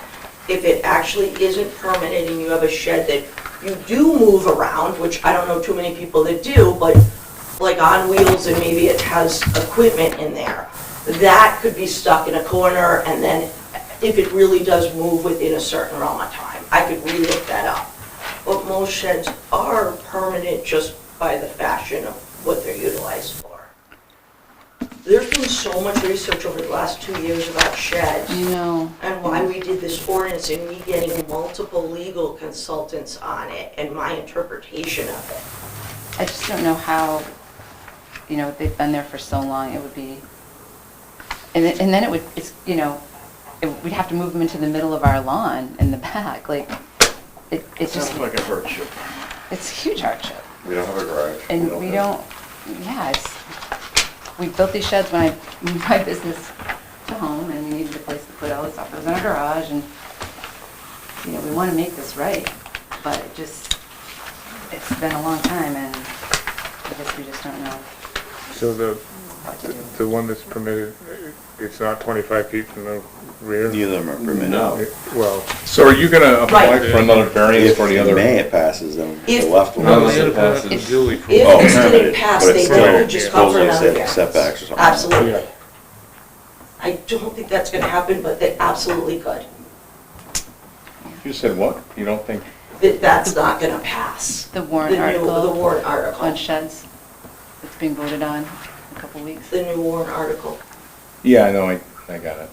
If it actually isn't permanent and you have a shed that you do move around, which I don't know too many people that do, but like on wheels and maybe it has equipment in there, that could be stuck in a corner, and then if it really does move within a certain realm of time, I could re-look that up. But most sheds are permanent just by the fashion of what they're utilized for. There's been so much research over the last 2 years about sheds You know, and why we did this ordinance and me getting multiple legal consultants on it and my interpretation of it. I just don't know how, they've been there for so long, it would be, and then it would, we'd have to move them into the middle of our lawn in the back, like, it just, Sounds like a hardship. it's a huge hardship. we don't have a garage. And we don't, we built these sheds when I moved my business to home, and we needed a place to put all the stuff that was in our garage, and, we want to make this right, but it's been a long time, and I guess we just don't know. So the one that's permitted, it's not 25 feet from the rear? Neither of them are permitted. No. Well, So are you gonna apply Right. for another variance If for the in other? May it passes, then the If- left one. no, Unless the it other part passes. is duly for. If Oh, this didn't permitted, pass, but they it's then still could just come for supposedly another variance. setbacks or something. Absolutely. Yeah. I don't think that's gonna happen, but they absolutely could. You said what? You don't think? That's not gonna pass. The warrant The article warrant article. on sheds that's being voted on in a couple weeks. The new warrant article. Yeah, I know, I got it.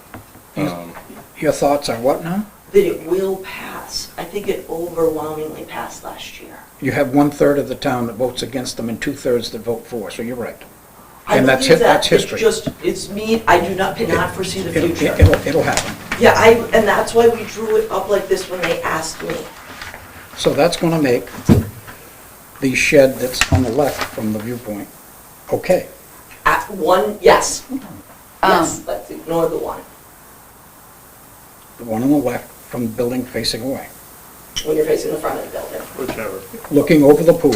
Your thoughts are what now? That it will pass. I think it overwhelmingly passed last year. You have 1/3 of the town that votes against them and 2/3 that vote for, so you're right. I And that's believe that. that's history. It's me, I cannot foresee the future. It'll happen. Yeah, and that's why we drew it up like this when they asked me. So that's gonna make the shed that's on the left from the viewpoint, okay. At one, yes. Yes, let's ignore the one, The one on the left from the building facing away, when you're facing the front of the building. Whichever. looking over the pool.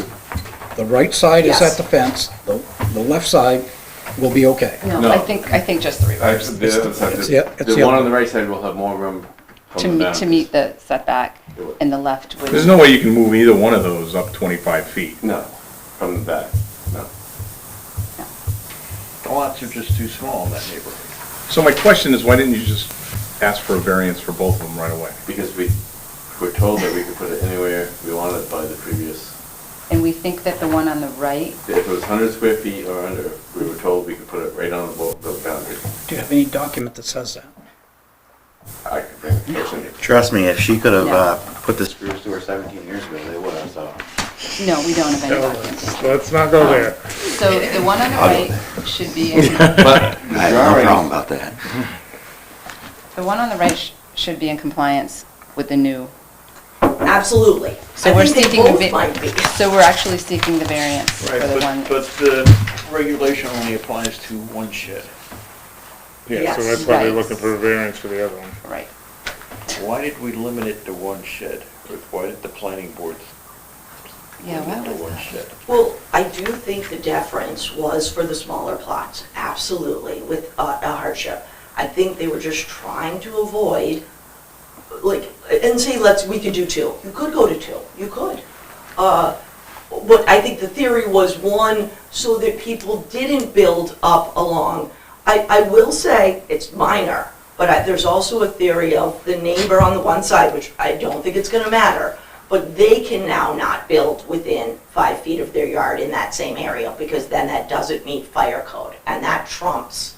The right side is Yes. at the fence, the left side will be okay. No, No. I think just the reverse. The other side, it's the- it's the the one other- on the right side will have more room To from the meet, to meet the setback, It would. and the left would. There's no way you can move either one of those up 25 feet. No, from the back, no. The lots are just too small in that neighborhood. So my question is, why didn't you just ask for a variance for both of them right away? Because we were told that we could put it anywhere we wanted by the previous, And we think that the one on the right, if it was 100 square feet or under, we were told we could put it right on the boundary. Do you have any document that says that? I could bring the person. Trust me, if she could have, No. put the screws to her 17 years ago, they would have, so. no, we don't have any documents. Let's not go there. So the one on the I'll go right there. should be, in- But I have no problem about that. the one on the right should be in compliance with the new. Absolutely. So I we're think they seeking the both va- might be. So we're actually seeking the variance for the one. But the regulation only applies to one shed. Yeah, so Yes. that's why they're Right. looking for a variance for the other one. Right. Why did we limit it to one shed? Or why did the planning board Yeah, why limit it to was one that? shed? Well, I do think the deference was for the smaller plots, absolutely, with a hardship. I think they were just trying to avoid, like, and say, we could do two. You could go to two, you could. But I think the theory was, one, so that people didn't build up along. I will say, it's minor, but there's also a theory of the neighbor on the one side, which I don't think it's gonna matter, but they can now not build within 5 feet of their yard in that same area, because then that doesn't meet fire code, and that trumps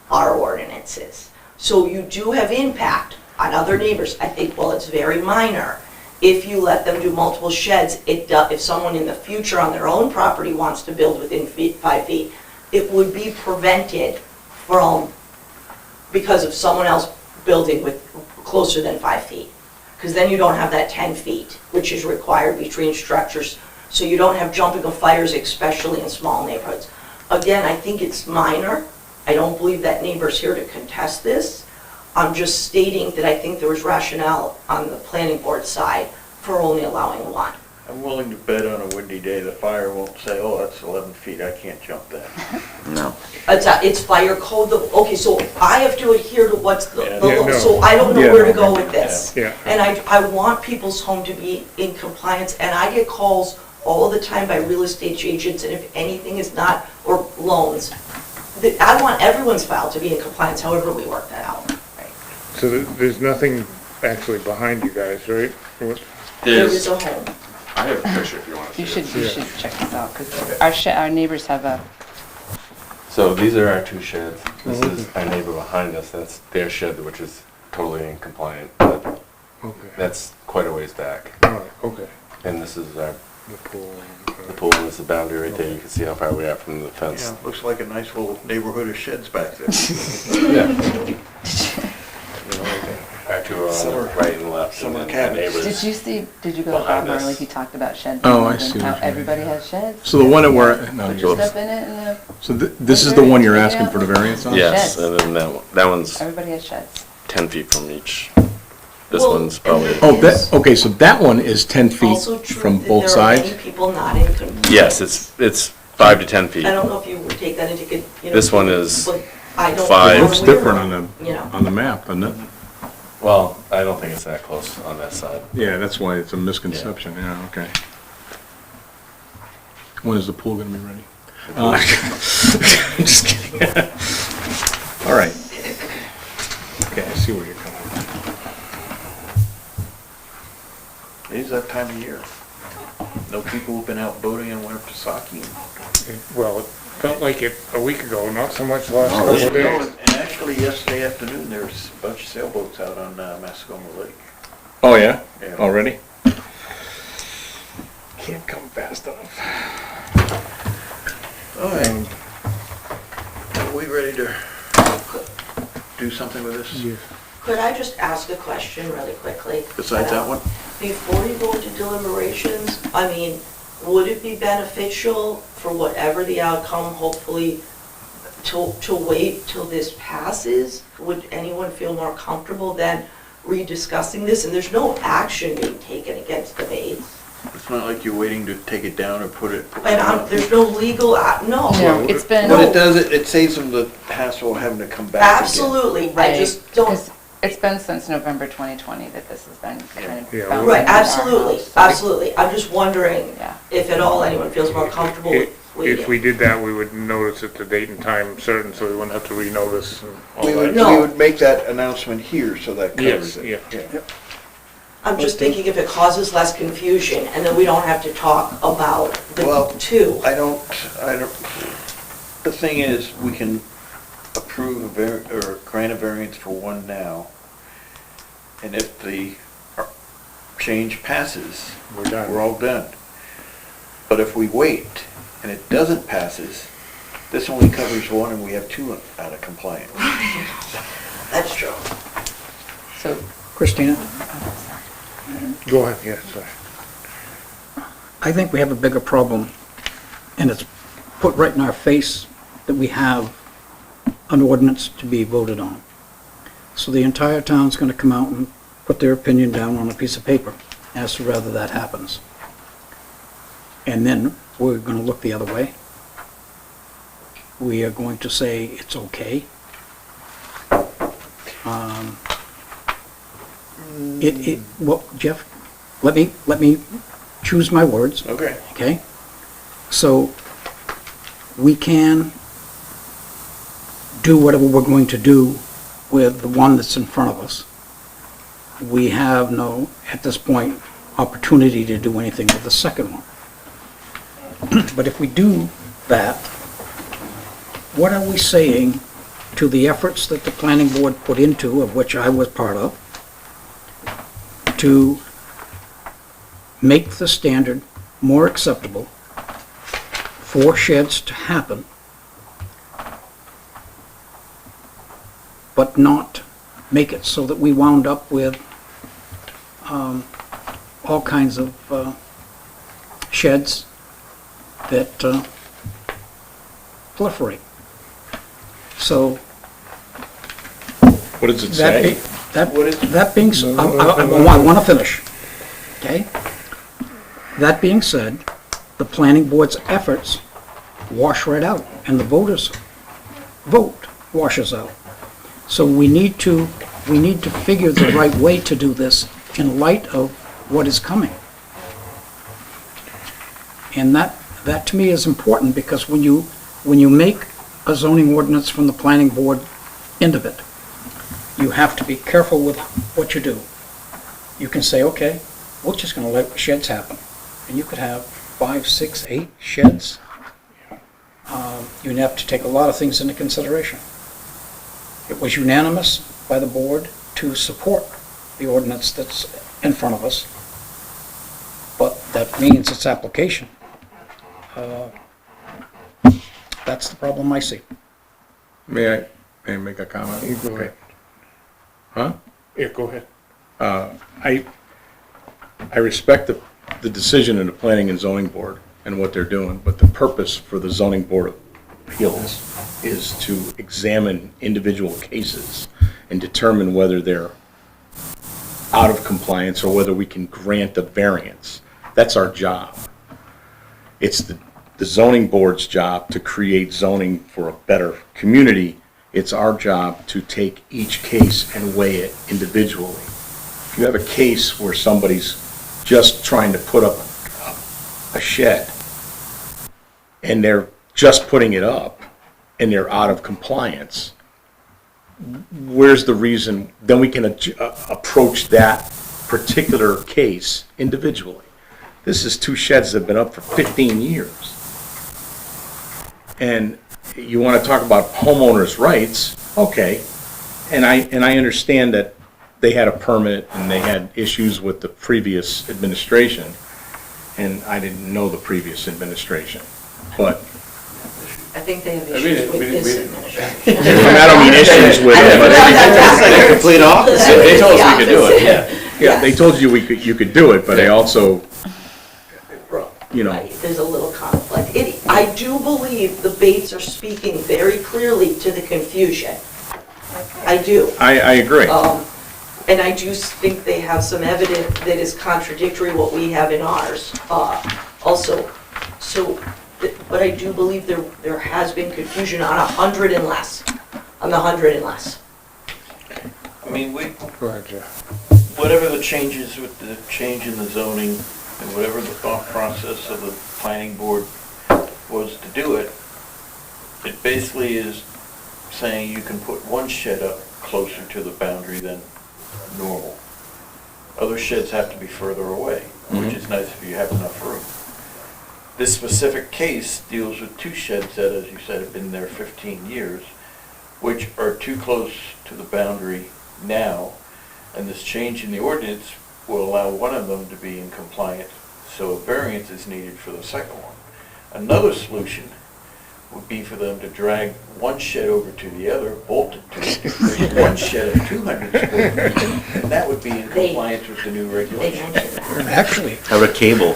our ordinances. So you do have impact on other neighbors. I think, well, it's very minor. If you let them do multiple sheds, if someone in the future on their own property wants to build within 5 feet, it would be prevented from, because of someone else building with closer than 5 feet. Because then you don't have that 10 feet, which is required between structures. So you don't have jumping of fires, especially in small neighborhoods. Again, I think it's minor. I don't believe that neighbor's here to contest this. I'm just stating that I think there was rationale on the planning board side for only allowing one. I'm willing to bet on a windy day the fire won't say, oh, that's 11 feet, I can't jump that. No. It's fire code, okay, so I have to adhere to what's the Yeah, law, no. so I don't know Yeah, where to no. go with this. Yeah. And I want people's home to be in compliance, and I get calls all the time by real estate agents, and if anything is not, or loans, I want everyone's file to be in compliance, however we work that out. So there's nothing actually behind you guys, right? What- There is a home. I have a picture if you want to see You should, it. you should check this out, because our neighbors have a, So these are our two sheds. This is our neighbor behind us, that's their shed, which is totally incompliant. But Okay, that's quite a ways back. all right, okay. And this is our, The pool. the pool, and this is the boundary right there. You can see how far we are from the fence. Yeah, looks like a nice little neighborhood of sheds back there. Yeah. You know, Our two are on the Summer- right and left, summer and then our cabins. neighbors. did you go to Behind Bob us. Marley, he talked about sheds. Oh, I and see how what you mean. everybody has sheds. So the one that we're, no, Put your you- stuff in it and so this is the one you're asking for the variance on? Yes, Sheds. and then that one's everybody has sheds. 10 feet from each. This Well, one's probably, Oh, that, okay, so that one is 10 feet Also true from that both there are many sides? people not in compliance. yes, it's 5 to 10 feet. I don't know if you would take that into, This one is but I don't. 5. It looks I'm aware different of, on you know. the map, doesn't it? Well, I don't think it's that close on that side. Yeah, that's why it's a misconception, yeah, okay. When is the pool gonna be ready? Just kidding. All right. Okay, I see where you're coming from. It is that time of year. No people who've been out boating and went up to Saki. Well, it felt like it a week ago, not so much last couple of days. And actually, yesterday afternoon, there was a bunch of sailboats out on Mascoma Lake. Oh, yeah? Yeah. Already? Can't come fast enough. All right. Are we ready to do something with this? Could I just ask a question really quickly? Besides that one? Before you go into deliberations, I mean, would it be beneficial for whatever the outcome, hopefully, to wait till this passes? Would anyone feel more comfortable than rediscussing this? And there's no action being taken against the Bates. It's not like you're waiting to take it down or put it. And there's no legal, no. No, it's been. But it does, it saves them the hassle of having to come back again. Absolutely, I Right, just don't. 'cause it's been since November 2020 that this has been kind of Yeah. bouncing Right, around our absolutely, house. absolutely. I'm just wondering Yeah. if at all anyone feels more comfortable with waiting. If we did that, we would notice at the date and time certain, so we wouldn't have to renotice and all We would, that. No. we would make that announcement here, so that covers Yes, it. yeah. I'm just thinking if it causes less confusion, and then we don't have to talk about Well, the two. I don't, the thing is, we can approve or grant a variance for one now, and if the change passes, We're done. we're all done. But if we wait and it doesn't passes, this only covers one and we have two out of compliance. That's true. So, Christina, Go ahead, yes, sorry. I think we have a bigger problem, and it's put right in our face that we have an ordinance to be voted on. So the entire town's gonna come out and put their opinion down on a piece of paper as to whether that happens. And then we're gonna look the other way. We are going to say it's okay. Well, Jeff, let me choose my words. Okay. Okay? So, we can do whatever we're going to do with the one that's in front of us. We have no, at this point, opportunity to do anything with the second one. But if we do that, what are we saying to the efforts that the planning board put into, of which I was part of, to make the standard more acceptable for sheds to happen, but not make it so that we wound up with all kinds of sheds that proliferate. So What does it that, say? that being, I want to finish, okay? That being said, the planning board's efforts wash right out, and the voters' vote washes out. So we need to figure the right way to do this in light of what is coming. And that to me is important, because when you make a zoning ordinance from the planning board end of it, you have to be careful with what you do. You can say, okay, we're just gonna let sheds happen. And you could have 5, 6, 8 sheds. You'd have to take a lot of things into consideration. It was unanimous by the board to support the ordinance that's in front of us, but that means its application. That's the problem I see. May I make a comment? You go ahead. Huh? Yeah, go ahead. I respect the decision of the planning and zoning board and what they're doing, but the purpose for the zoning board of appeals is to examine individual cases and determine whether they're out of compliance or whether we can grant a variance. That's our job. It's the zoning board's job to create zoning for a better community. It's our job to take each case and weigh it individually. If you have a case where somebody's just trying to put up a shed, and they're just putting it up, and they're out of compliance, where's the reason? Then we can approach that particular case individually. This is two sheds that have been up for 15 years. And you want to talk about homeowners' rights, okay. And I understand that they had a permit and they had issues with the previous administration, and I didn't know the previous administration, but I think they have issues with this administration. I don't mean issues with it, but It's like the complete opposite. They told us we could do it, yeah, they told you you could do it, but they also, you know, Right, there's a little conflict. I do believe the Bates are speaking very clearly to the confusion. I do. I agree. And I do think they have some evidence that is contradictory what we have in ours, also. So, but I do believe there has been confusion on 100 and less, on the 100 and less. I mean, Go ahead, Jeff. whatever the changes with the change in the zoning and whatever the thought process of the planning board was to do it, it basically is saying you can put one shed up closer to the boundary than normal. Other sheds have to be further away, which is nice if you have enough room. This specific case deals with two sheds that, as you said, have been there 15 years, which are too close to the boundary now, and this change in the ordinance will allow one of them to be in compliance, so a variance is needed for the second one. Another solution would be for them to drag one shed over to the other, bolt it to it, create one shed of 200 square feet, and that would be in compliance with the new They regulations. mentioned that. Actually, Have a cable.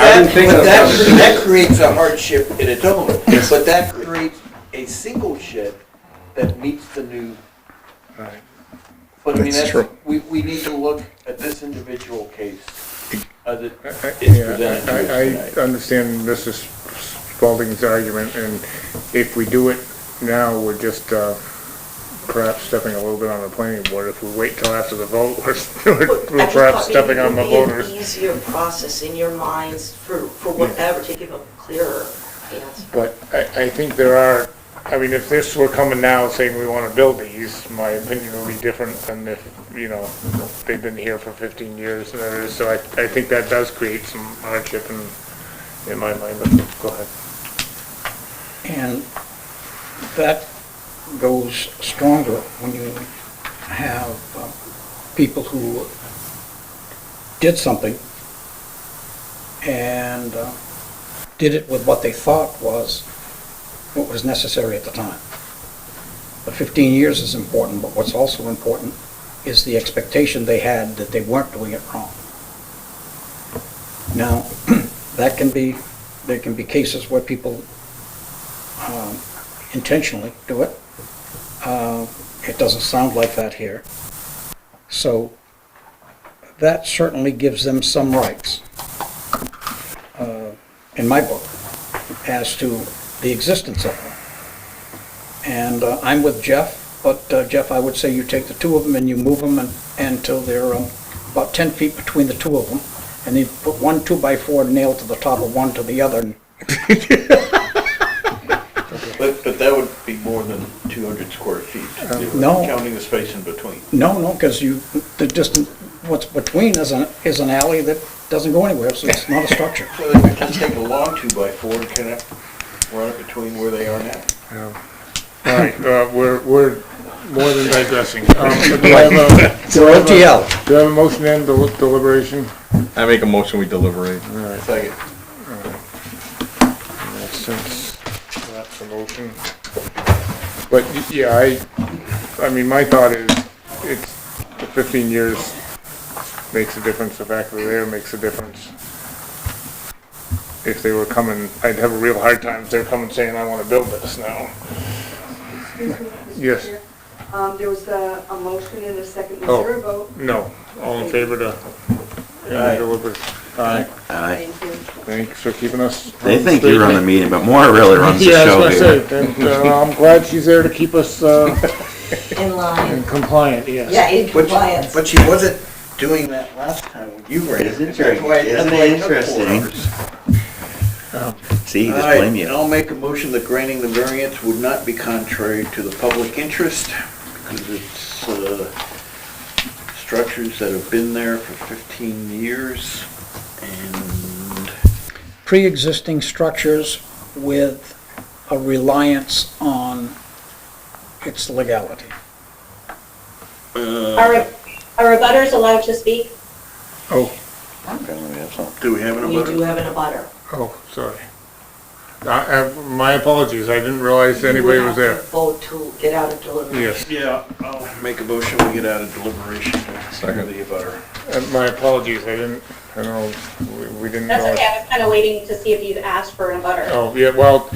That creates a hardship in its own, but that creates a single shed that meets the new. But I mean, That's true. we need to look at this individual case as it is presented to us tonight. I understand Mr. Spalding's argument, and if we do it now, we're just perhaps stepping a little bit on the planning board. If we wait till after the vote, we're perhaps stepping on the voters. It would be an easier process in your minds for whatever, to give a clearer answer. But I think there are, I mean, if this were coming now saying we want to build these, my opinion would be different than if, you know, they've been here for 15 years and there is, so I think that does create some hardship in my mind, but go ahead. and that goes stronger when you have people who did something and did it with what they thought was what was necessary at the time. The 15 years is important, but what's also important is the expectation they had that they weren't doing it wrong. Now, there can be cases where people intentionally do it. It doesn't sound like that here. So that certainly gives them some rights, in my book, as to the existence of them. And I'm with Jeff, but Jeff, I would say you take the two of them and you move them until they're about 10 feet between the two of them, and you put one 2x4 nail to the top of one to the other. But that would be more than 200 square feet. No. Counting the space in between. No, because the distance, what's between is an alley that doesn't go anywhere, so it's not a structure. So they could just take a long 2x4 and connect, run it between where they are now. All right, we're more than digressing. Do I have OTL. a motion to end deliberation? I make a motion, we deliberate. All right, Second. since that's a motion. But, yeah, I mean, my thought is, it's, the 15 years makes a difference, the fact that they're there makes a difference. If they were coming, I'd have a real hard time if they're coming saying, I want to build this now. Excuse me, Mr. Yes. Chair. There was a motion and a second. Was Oh. there a vote? No, all in favor to end the deliberation? Aye. Aye. Thank you. Thanks for keeping us. They on think straight. you run the meeting, but Maura really runs the Yeah, I show was here. gonna say, and, I'm glad she's there to keep us, In line. compliant, yes. Yeah, in compliance. But she wasn't doing that last time when you ran. Isn't That's why- it that's why it took 4 interesting? hours. See, he All just right, blame you. I'll make a motion that granting the variance would not be contrary to the public interest, because it's, structures that have been there for 15 years, and, Pre-existing structures with a reliance on its legality. Are abutters allowed to speak? Oh, do we have an We do abutter? have an abutter. oh, sorry. My apologies, I didn't realize anybody was You there. would have to vote to get out of deliberation. Yes, Yeah, I'll make a motion, we get out of deliberation to the abutter. my apologies, I don't know, we didn't That's realize. okay, I was kind of waiting to see if you'd asked for an abutter. Oh, yeah, well,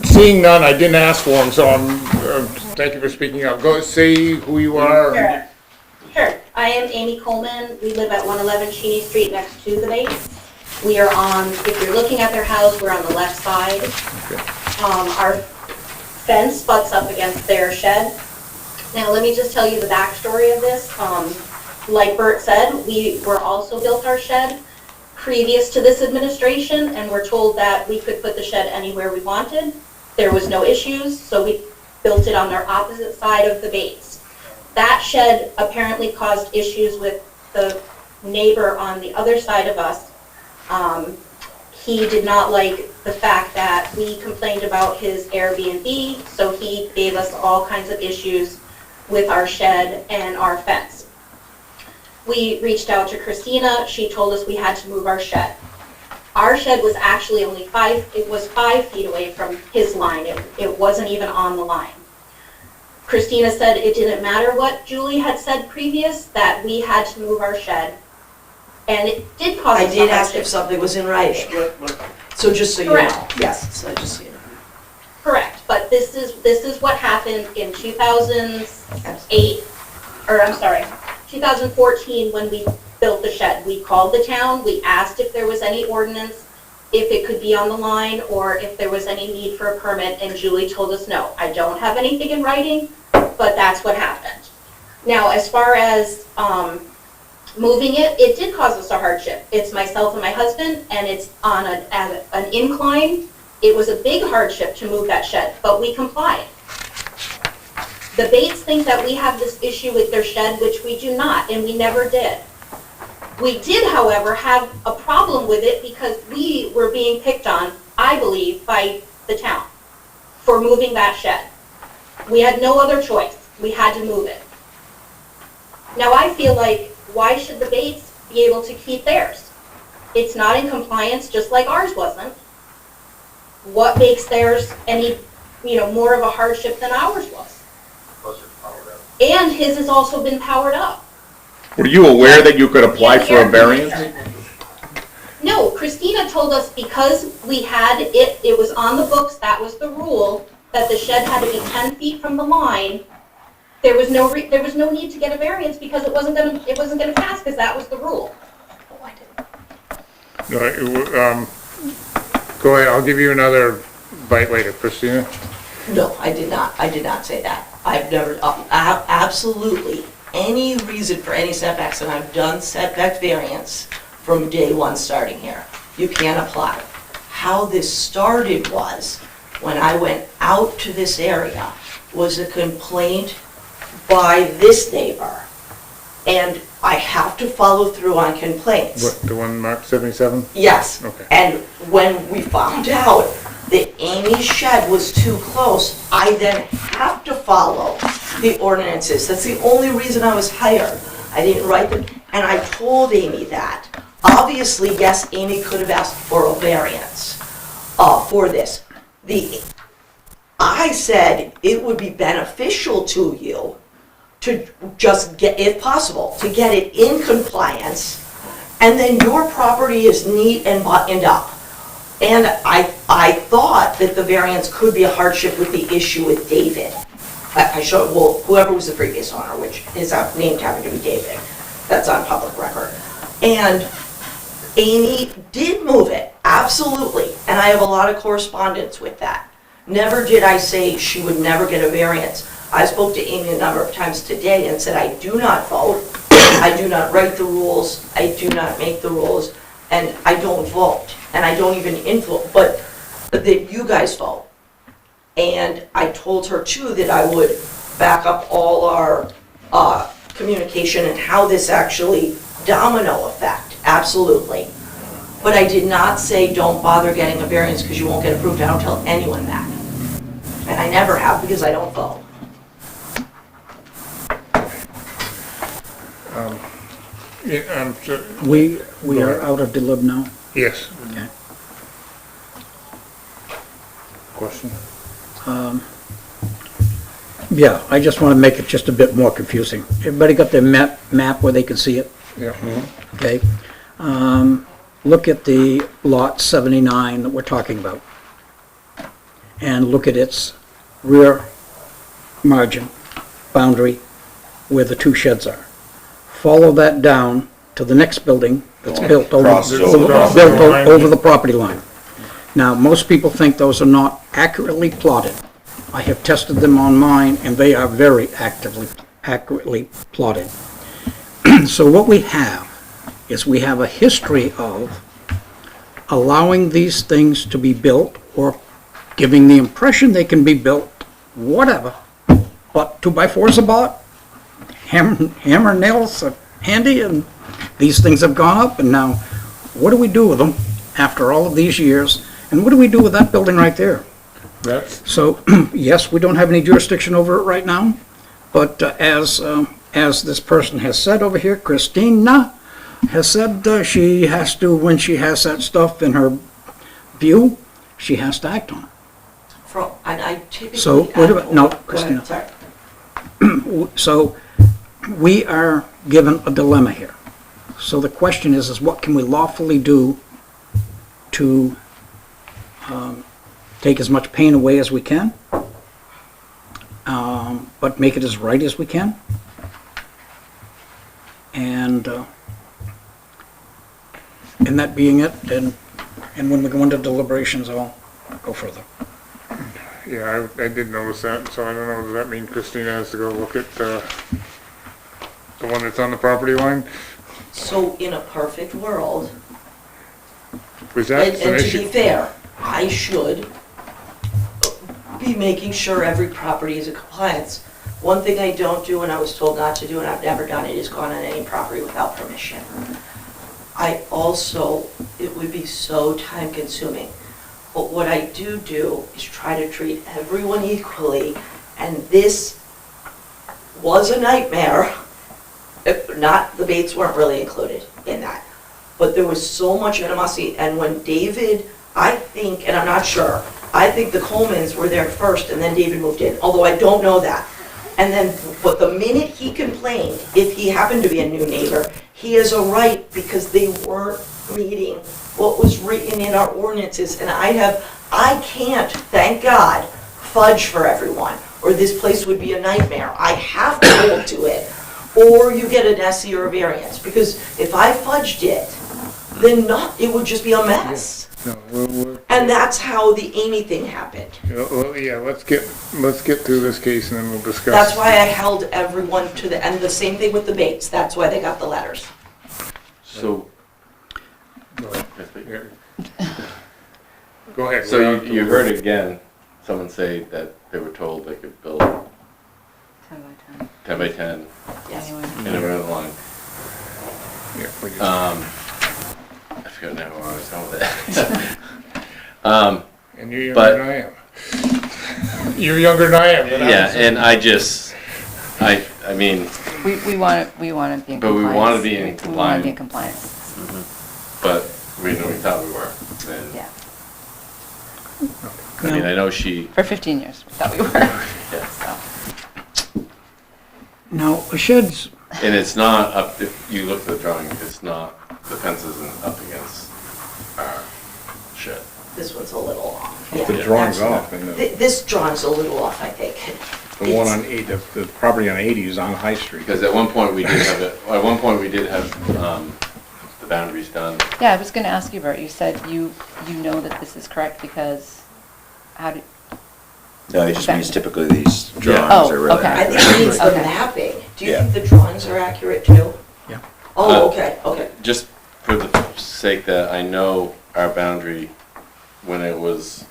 seeing none, I didn't ask for them, so thank you for speaking up. Go, say who you are. Sure. Sure. I am Amy Coleman. We live at 111 Cheney Street next to the base. We are on, if you're looking at their house, we're on the left side. Our fence butts up against their shed. Now, let me just tell you the backstory of this. Like Bert said, we were also built our shed previous to this administration, and we're told that we could put the shed anywhere we wanted. There was no issues, so we built it on their opposite side of the base. That shed apparently caused issues with the neighbor on the other side of us. He did not like the fact that we complained about his Airbnb, so he gave us all kinds of issues with our shed and our fence. We reached out to Christina. She told us we had to move our shed. Our shed was actually only 5 feet away from his line. It wasn't even on the line. Christina said it didn't matter what Julie had said previous, that we had to move our shed. And it did cause I us did a ask hardship. if something was in writing, so just so you know. Correct. Yes, so just so you know. Correct, but this is what happened in 2008, or I'm sorry, 2014 when we built the shed. We called the town, we asked if there was any ordinance, if it could be on the line, or if there was any need for a permit, and Julie told us no. I don't have anything in writing, but that's what happened. Now, as far as moving it did cause us a hardship. It's myself and my husband, and it's on an incline. It was a big hardship to move that shed, but we complied. The Bates think that we have this issue with their shed, which we do not, and we never did. We did, however, have a problem with it because we were being picked on, I believe, by the town for moving that shed. We had no other choice. We had to move it. Now, I feel like, why should the Bates be able to keep theirs? It's not in compliance, just like ours wasn't. What makes theirs any, more of a hardship than ours was? And his has also been powered up. Were you aware that you could apply for a variance? No, Christina told us because we had it was on the books, that was the rule, that the shed had to be 10 feet from the line. There was no need to get a variance because it wasn't gonna pass because that was the rule. Go ahead, I'll give you another bite later, Christina. No, I did not say that. I've never, absolutely, any reason for any setbacks, and I've done setback variance from day one starting here. You can't apply. How this started was, when I went out to this area, was a complaint by this neighbor. And I have to follow through on complaints. What, the one marked 77? Yes. Okay. And when we found out that Amy's shed was too close, I then have to follow the ordinances. That's the only reason I was hired. I didn't write them, and I told Amy that. Obviously, yes, Amy could have asked for a variance for this. I said it would be beneficial to you to just get, if possible, to get it in compliance, and then your property is neat and buttoned up. And I thought that the variance could be a hardship with the issue with David. I showed, well, whoever was the previous owner, which is named having to be David. That's on public record. And Amy did move it, absolutely, and I have a lot of correspondence with that. Never did I say she would never get a variance. I spoke to Amy a number of times today and said, I do not vote, I do not write the rules, I do not make the rules, and I don't vote, and I don't even influence, but that you guys vote. And I told her too that I would back up all our communication and how this actually domino effect, absolutely. But I did not say don't bother getting a variance because you won't get approved. I don't tell anyone that. And I never have because I don't vote. Yeah, We are out of delib now. yes, Okay. question? Yeah, I just want to make it just a bit more confusing. Everybody got their map where they can see it? Yeah. Okay. Look at the lot 79 that we're talking about. And look at its rear margin, boundary, where the two sheds are. Follow that down to the next building that's built over Crosses over. over the property line. Now, most people think those are not accurately plotted. I have tested them on mine, and they are very accurately plotted. So what we have is we have a history of allowing these things to be built or giving the impression they can be built, whatever, but 2x4s are bought, hammer nails are handy, and these things have gone up, and now what do we do with them after all of these years? And what do we do with that building right there? That's, So, yes, we don't have any jurisdiction over it right now, but as this person has said over here, Christina has said she has to, when she has that stuff in her view, she has to act on it. And I typically. So, wait a minute, no, Go ahead, Christina. sorry. So, we are given a dilemma here. So the question is what can we lawfully do to take as much pain away as we can, but make it as right as we can? And that being it, and when we go into deliberations, I'll go further. yeah, I did notice that, so I don't know, does that mean Christina has to go look at, the one that's on the property line? So in a perfect world, Was that and an to be issue? fair, I should be making sure every property is in compliance. One thing I don't do, and I was told not to do, and I've never done it, is gone on any property without permission. I also, it would be so time consuming. But what I do is try to treat everyone equally, and this was a nightmare. Not, the Bates weren't really included in that. But there was so much animosity, and when David, I think, and I'm not sure, I think the Colemans were there first and then David moved in, although I don't know that. And then, but the minute he complained, if he happened to be a new neighbor, he has a right because they weren't meeting what was written in our ordinances. And I can't, thank God, fudge for everyone, or this place would be a nightmare. I have to hold to it, or you get an SE or a variance, because if I fudged it, then it would just be a mess. No, we're, And that's how the Amy thing happened. well, yeah, let's get through this case and then we'll discuss. That's why I held everyone to and the same thing with the Bates, that's why they got the letters. So, Go ahead. Go ahead. so we're on you to- heard again, someone say that they were told they could build 10 by 10. 10 by 10 Yes. anywhere on the line. Yeah, we just- I forgot now where I was going with that. And you're younger but- than I am. You're younger than I am. but Yeah, and I mean, We want to be in compliance. But we wanna be in We want to compliance. be in compliance, but we thought we were. And, yeah. I mean, I know she, For 15 years, we thought we were. yeah. So, Now, a shed's, And it's not up, if you look at the drawing, it's not, the fence isn't up against our shed. This one's a little off. The Yeah, drawing's that's- off, and the This drawing's a little off, I think. one on 8, the property on 80 is on High Street. Because at one point we did have, the boundary's done. Yeah, I was gonna ask you, Bert, you said you know that this is correct because, how do, No, it just means typically these drawings Oh, are really okay. I accurate. think it means the Okay. mapping. Do you Yeah. think the drawings are accurate too? Yeah. Oh, okay, okay. Just for the sake that I know our boundary, when it was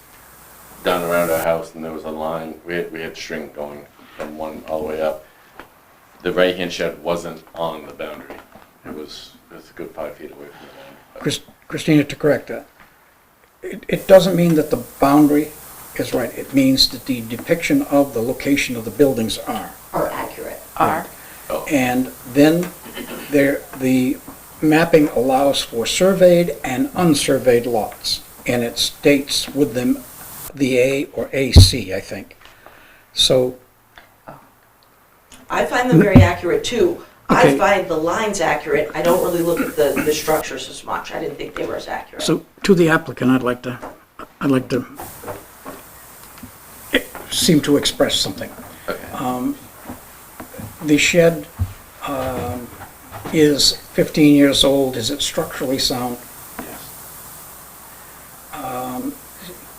done around our house and there was a line, we had string going from one all the way up. The right-hand shed wasn't on the boundary. It was a good 5 feet away from the boundary. Christina, to correct that, it doesn't mean that the boundary is right. It means that the depiction of the location of the buildings are. Are accurate. are? And then the mapping allows for surveyed and unsurveyed lots. And it states with them the A or AC, I think. So, I find them very accurate too. I Okay. find the lines accurate. I don't really look at the structures as much. I didn't think they were as accurate. so to the applicant, I'd like to seem to express something. Okay. The shed is 15 years old. Is it structurally sound?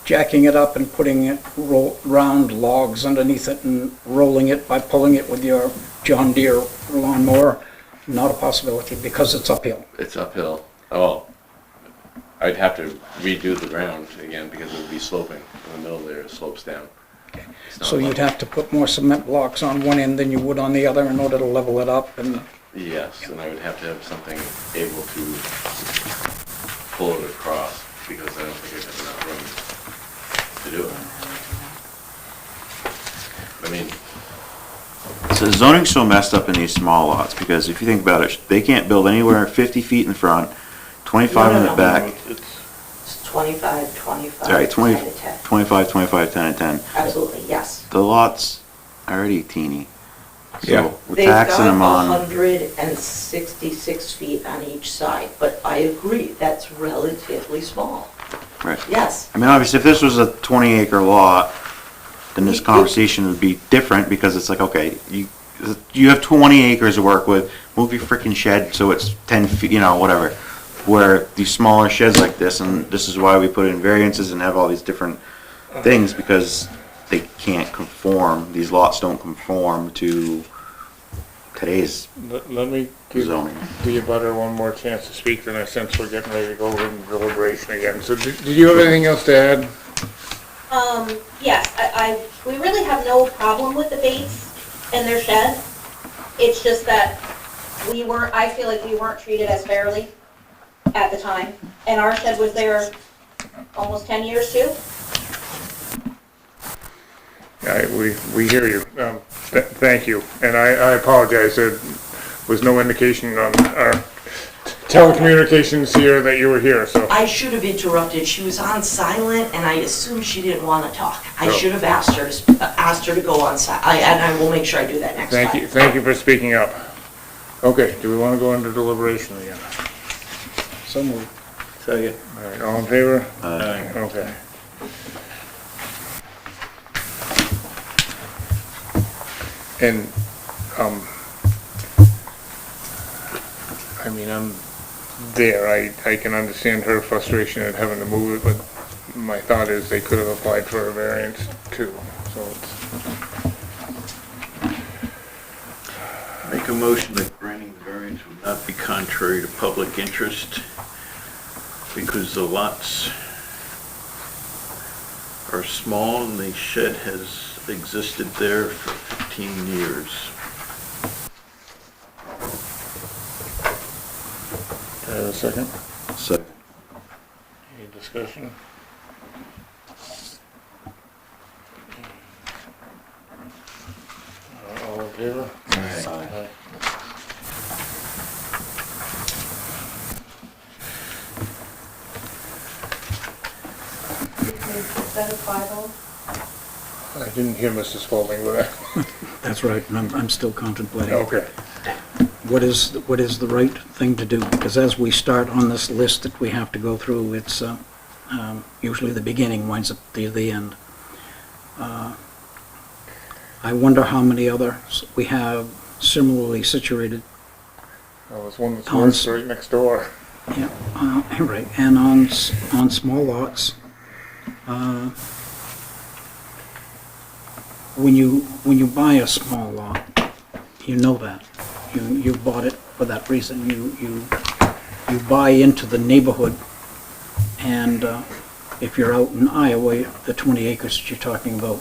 Jacking it up and putting it round logs underneath it and rolling it by pulling it with your John Deere lawnmower, not a possibility because it's uphill. It's uphill. Oh, I'd have to redo the ground again because it would be sloping. In the middle there, it slopes down. It's not So you'd level. have to put more cement blocks on one end than you would on the other in order to level it up and, Yes, and I would have to have something able to pull it across because I don't think I have enough room to do it. I mean, So zoning's so messed up in these small lots, because if you think about it, they can't build anywhere 50 feet in the front, 25 in No. the back, It's, It's 25, 25, Sorry, 20 10 to 10. 25, 25, 10, and 10. Absolutely, yes. The lot's already teeny. Yeah. So we're They've taxing them got on, 166 feet on each side, but I agree, that's relatively small. right. Yes. I mean, obviously, if this was a 20-acre lot, then this conversation would be different, because it's like, okay, you have 20 acres to work with, move your freaking shed so it's 10 feet, you know, whatever. Where these smaller sheds like this, and this is why we put in variances and have all these different things, because they can't conform, these lots don't conform to today's Let me give zoning. the abutter one more chance to speak, then I sense we're getting ready to go in deliberation again. So did you have anything else to add? Yes, we really have no problem with the Bates and their shed. It's just that I feel like we weren't treated as fairly at the time. And our shed was there almost 10 years too. We hear you. Thank you. And I apologize, there was no indication on our telecommunications here that you were here, so. I should have interrupted, she was on silent, and I assumed she didn't want to talk. I Oh. should have asked her to go on and I will make sure I do that next time. Thank you for speaking up. Okay, do we want to go into deliberation again? so moved. second. All right, all in favor? Aye. Okay. And, I mean, I'm there, I can understand her frustration at having to move it, but my thought is they could have applied for a variance too, so it's, Make a motion that granting the variance would not be contrary to public interest because the lots are small and the shed has existed there for 15 years. do I have a second? So, Any discussion? All in favor? Aye. Is that a 5-0? I didn't hear Mr. Spalding with that. That's right, and I'm still contemplating. Okay. What is the right thing to do? Because as we start on this list that we have to go through, it's usually the beginning winds up the end. I wonder how many others we have similarly situated. Well, there's one that's Towns. worse right next door. Yeah, right, and on small lots, when you buy a small lot, you know that. You bought it for that reason. You buy into the neighborhood, and if you're out in Iowa, the 20 acres that you're talking about,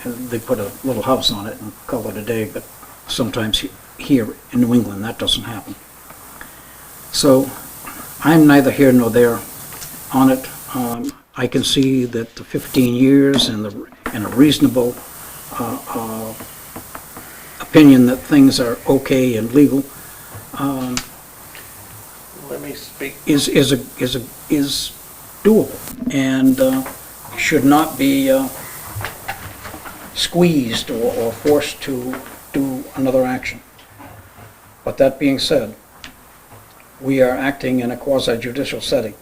they put a little house on it and call it a day, but sometimes here in New England, that doesn't happen. So I'm neither here nor there on it. I can see that the 15 years and a reasonable opinion that things are okay and legal Let me speak, is doable and should not be squeezed or forced to do another action. But that being said, we are acting in a quasi-judicial setting,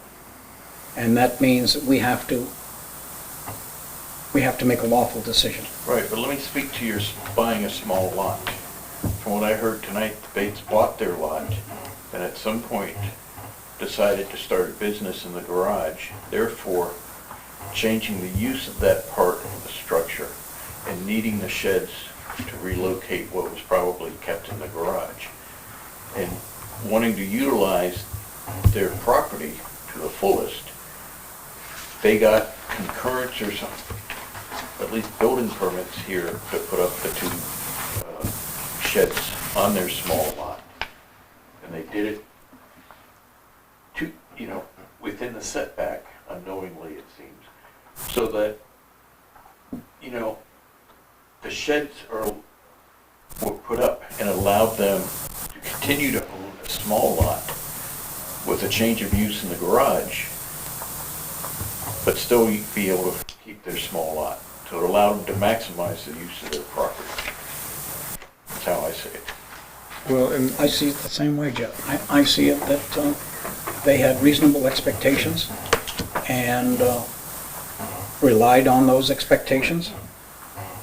and that means that we have to make a lawful decision. right, but let me speak to your buying a small lot. From what I heard tonight, the Bates bought their lot, and at some point decided to start a business in the garage, therefore changing the use of that part of the structure and needing the sheds to relocate what was probably kept in the garage. And wanting to utilize their property to the fullest, they got concurrence or something, at least building permits here to put up the two sheds on their small lot. And they did it to, within the setback, unknowingly it seems, so that, the sheds were put up and allowed them to continue to own a small lot with a change of use in the garage, but still be able to keep their small lot. So it allowed them to maximize the use of their property. That's how I see it. Well, and I see it the same way, Jeff. I see it that they had reasonable expectations and relied on those expectations.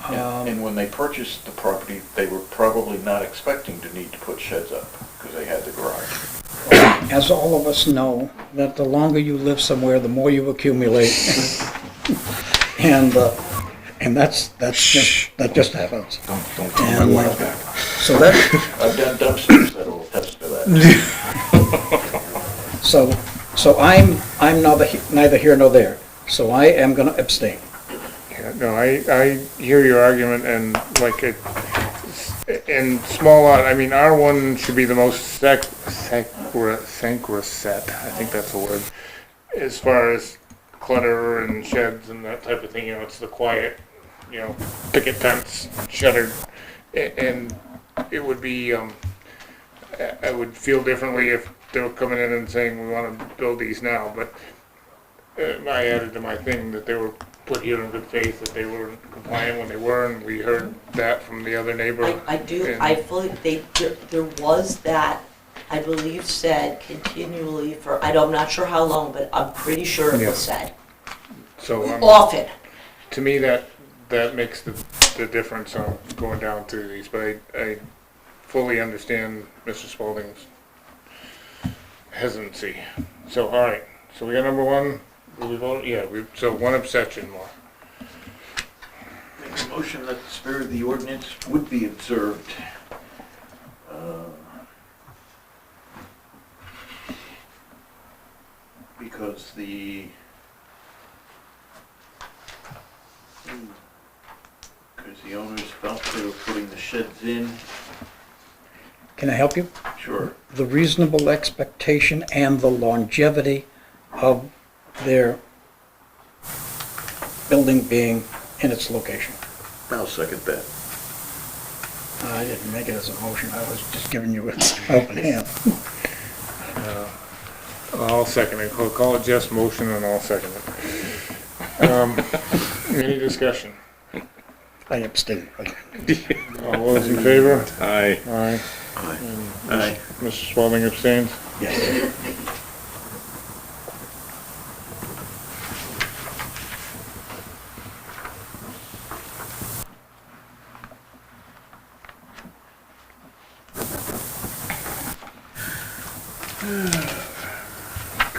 And when they purchased the property, they were probably not expecting to need to put sheds up because they had the garage. As all of us know, that the longer you live somewhere, the more you accumulate. And that just happens. don't tell my wife that. So that, I've done dumpsters that will attest to that. so I'm neither here nor there. So I am gonna abstain. Yeah, no, I hear your argument, and like in small lot, I mean, R1 should be the most sancrosanct, I think that's the word, as far as clutter and sheds and that type of thing. It's the quiet, picket fence, shuttered, and it would be, I would feel differently if they were coming in and saying, we want to build these now, but I added to my thing that they were put here in good faith, that they were compliant when they were, and we heard that from the other neighbor. I do, and- I fully, there was that, I believe, said continually for, I'm not sure how long, but I'm pretty sure it Yeah. was said. So Often. to me, that makes the difference on going down through these, but I fully understand Mr. Spalding's hesitancy. So, all right, so we got number one. Will we vote? Yeah, so one abstention more. Make a motion that the spirit of the ordinance would be observed. Because the owners felt they were putting the sheds in. Can I help you? Sure. The reasonable expectation and the longevity of their building being in its location. I'll second that. I didn't make it as a motion, I was just giving you an open hand. I'll second it. I'll call it Jeff's motion and I'll second it. Any discussion? I abstain. All those in favor? Aye. Aye. Aye. Mr. Spalding abstains? Yes.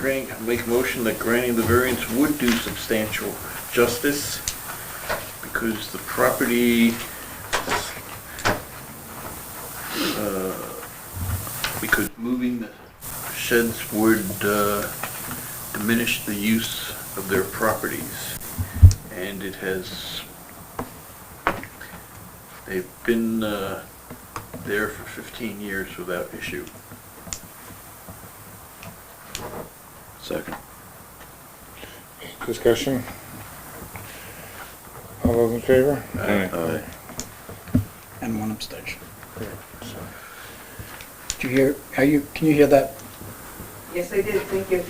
make a motion that granting the variance would do substantial justice because the property, because moving the sheds would diminish the use of their properties. And it has, they've been there for 15 years without issue. Second. Discussion? All those in favor? Aye. And one abstention. Did you hear, can you hear that? Yes, I did, thank you.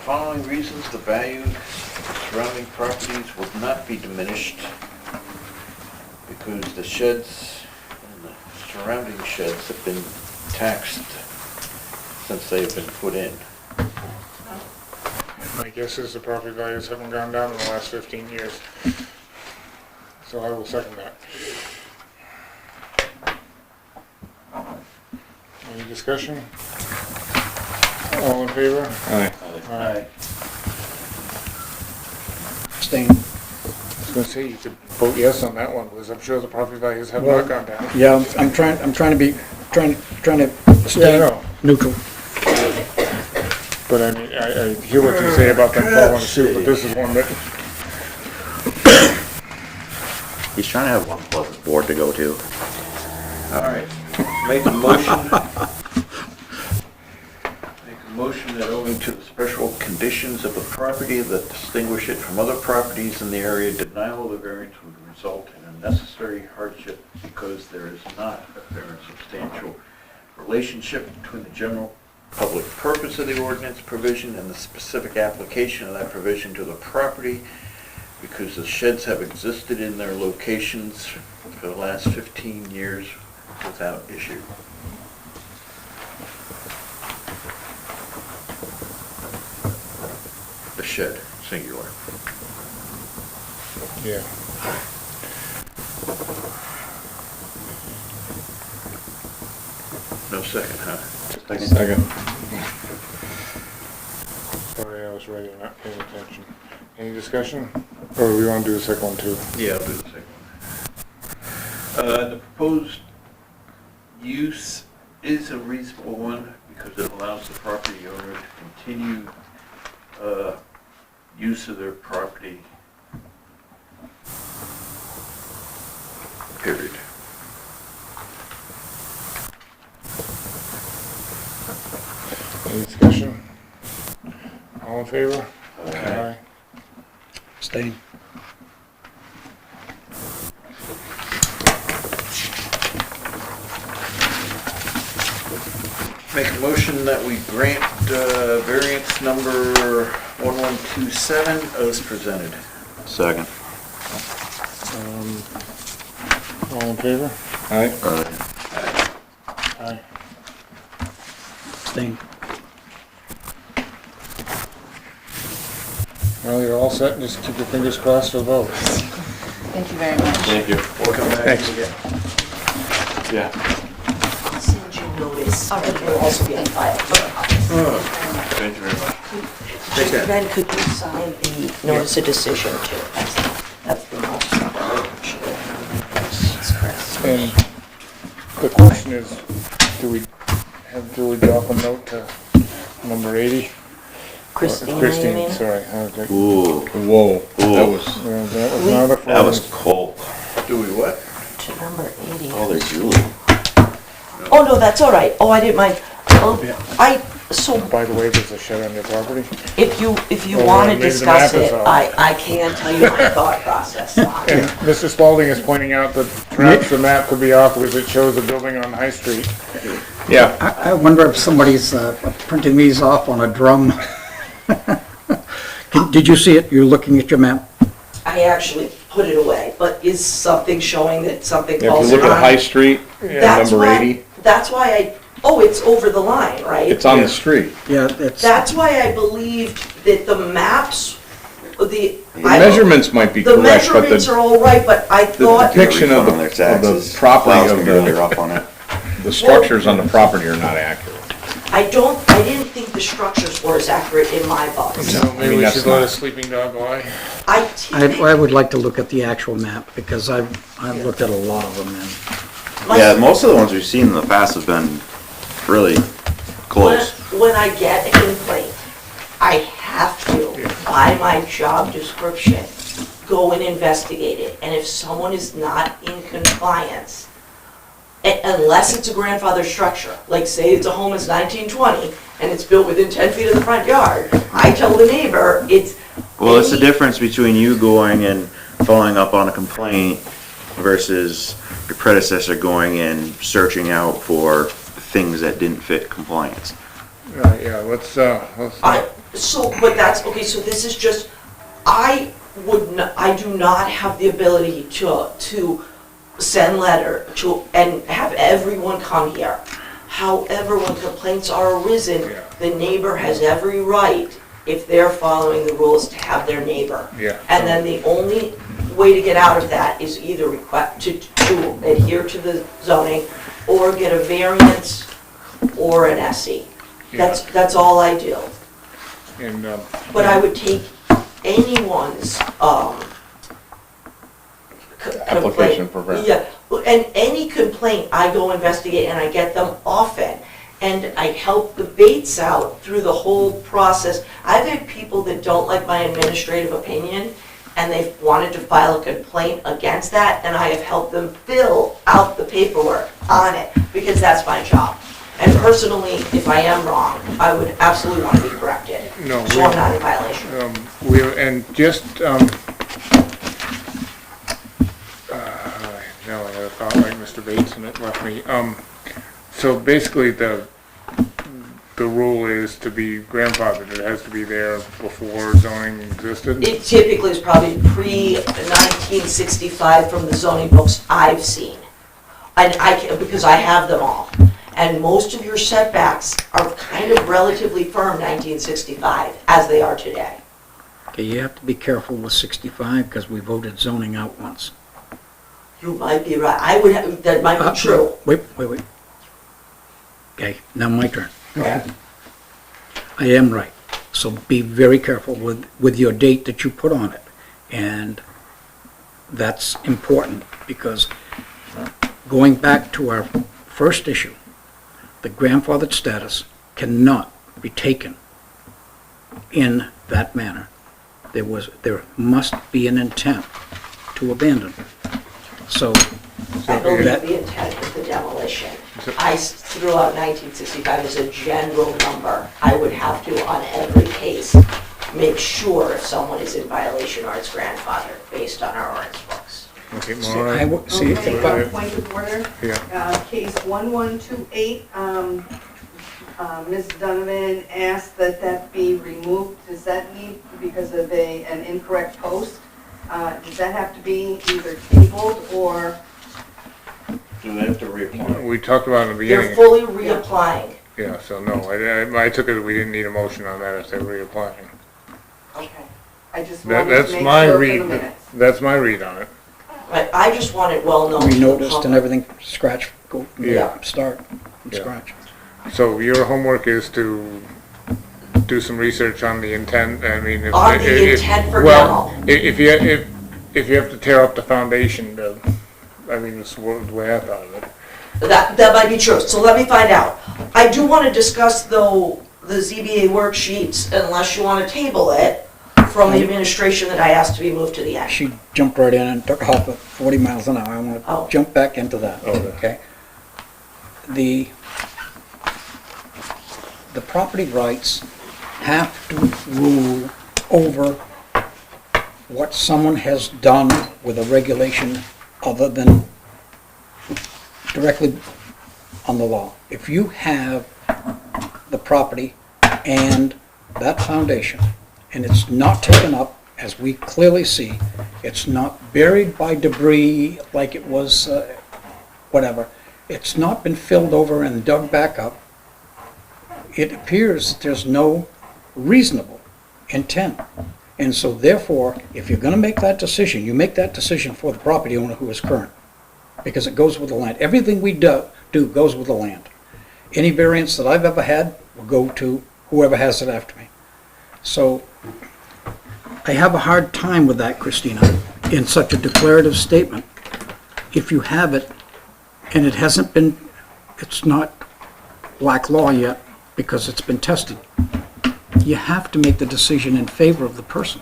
Following reasons, the value of surrounding properties will not be diminished because the sheds and the surrounding sheds have been taxed since they've been put in. My guess is the property values haven't gone down in the last 15 years. So I will second that. Any discussion? All in favor? Aye. Aye. Abstain. I was gonna say, you could vote yes on that one, because I'm sure the property values have not gone down. Yeah, I'm trying to be, trying to Yeah, I stay know, neutral. but I mean, I hear what you say about them following suit, but this is one that, He's trying to have one pleasant board to go to. All right, make a motion. Make a motion that owing to the special conditions of the property that distinguish it from other properties in the area, denial of the variance would result in a necessary hardship because there is not a fair and substantial relationship between the general public purpose of the ordinance provision and the specific application of that provision to the property, because the sheds have existed in their locations for the last 15 years without issue. The shed, singular. yeah. No second, huh? Second. Sorry, I was writing, not paying attention. Any discussion? Or we want to do the second one too? Yeah, I'll do the second one. The proposed use is a reasonable one because it allows the property owner to continue use of their property, period. Any discussion? All in favor? Aye. Abstain. Make a motion that we grant variance number 1127 as presented. Second. All in favor? Aye. Aye. Abstain. Well, you're all set, just keep your fingers crossed for the vote. Thank you very much. Thank you. We'll come back Thanks. again. Yeah. I'll send you notice. It will also be on file. Thank you very much. Take care. Ben, could you sign the notice of decision too? That's the most. Thanks, Chris. And the question is, do we have Julie drop a note to number 80? Christine, you Christine, mean? sorry. I was like, Ooh, Whoa, that was, well, that was not a that was Florence. cold. Do we what? To number 80. Oh, there's Julie. Oh, no, that's all right. Oh, I didn't mind. Oh, so By the way, there's a shed on your property? if you Oh, want to maybe the discuss map is it, off. I can tell you my thought process on And it. Mr. Spalding is pointing out that perhaps the map could be off because it shows a building on High Street. yeah. I wonder if somebody's printing these off on a drum. Did you see it? You're looking at your map? I actually put it away, but is something showing that something If falls you look at on? High Street, That's number why- 80, That's why Oh, it's over the line, right? It's on the street. Yeah, it's, That's why I believed that the maps, The measurements might be the correct, but measurements the are all right, but I thought, depiction of Refund on their the taxes. property Files of can be really the, rough on it. the structures on the property are not accurate. I didn't think the structures were as accurate in my books. So maybe we that's should let not- a sleeping dog lie. I would like to look at the actual map, because I've looked at a lot of them, and Yeah, most of the ones we've seen in the past have been really close. When I get a complaint, I have to, by my job description, go and investigate it. And if someone is not in compliance, unless it's a grandfather structure, like say it's a home that's 1920 and it's built within 10 feet of the front yard, I tell the neighbor it's. Well, it's the difference between you going and following up on a complaint versus your predecessor going and searching out for things that didn't fit compliance. Right, yeah, let's. But that's, okay, so this is just, I do not have the ability to send letter to, and have everyone come here. However, when complaints are arisen, Yeah. the neighbor has every right, if they're following the rules, to have their neighbor. Yeah. And then the only way to get out of that is either request, to adhere to the zoning, or get a variance, or an SE. That's all I do. And, But I would take anyone's, Application complaint. for variance. Yeah, and any complaint, I go investigate, and I get them often. And I help the Bates out through the whole process. I've had people that don't like my administrative opinion, and they've wanted to file a complaint against that, and I have helped them fill out the paperwork on it, because that's my job. And personally, if I am wrong, I would absolutely want to be corrected. No, So I'm not in violation. and just, now I had a thought like Mr. Bates and it left me. So basically the rule is to be grandfathered, it has to be there before zoning existed? It typically is probably pre-1965 from the zoning books I've seen. And because I have them all. And most of your setbacks are kind of relatively firm 1965, as they are today. okay, you have to be careful with 65, because we voted zoning out once. You might be right. That might be true. Wait. Okay, now my turn. I am right. So be very careful with your date that you put on it. And that's important, because going back to our first issue, the grandfathered status cannot be taken in that manner. There must be an intent to abandon. So I believe that, the intent was the demolition. I threw out 1965 as a general number. I would have to, on every case, make sure if someone is in violation or it's grandfathered, based on our ordinance books. Okay, see, Maura? see, Okay, but- point of order. Yeah. Case 1128, Ms. Donovan asked that be removed. Does that need, because of an incorrect post? Does that have to be either tabled or? Do they have to reapply? We talked about in the They're beginning, fully reapplying. yeah, so no, I took it, we didn't need a motion on that if they're reapplying. Okay. I just wanted to That's make my sure for read, the minutes. that's my read on it. I just want it well known. to the renoticed and public. everything, scratch, go, Yeah. start from Yeah. scratch. So your homework is to do some research on the intent, I mean, if. On the if- intent for well, demo. If you have to tear up the foundation, I mean, it's the way I thought of it. That might be true, so let me find out. I do want to discuss, though, the ZBA worksheets, unless you want to table it from the administration that I asked to be moved to the end. She jumped right in and took off at 40 miles an hour. I want Oh. to jump back into that, Okay. okay? The property rights have to rule over what someone has done with a regulation other than directly on the law. If you have the property and that foundation, and it's not taken up, as we clearly see, it's not buried by debris like it was, whatever, it's not been filled over and dug back up, it appears that there's no reasonable intent. And so therefore, if you're gonna make that decision, you make that decision for the property owner who is current, because it goes with the land. Everything we do goes with the land. Any variance that I've ever had will go to whoever has it after me. So I have a hard time with that, Christina, in such a declarative statement. If you have it, and it hasn't been, it's not black law yet, because it's been tested, you have to make the decision in favor of the person.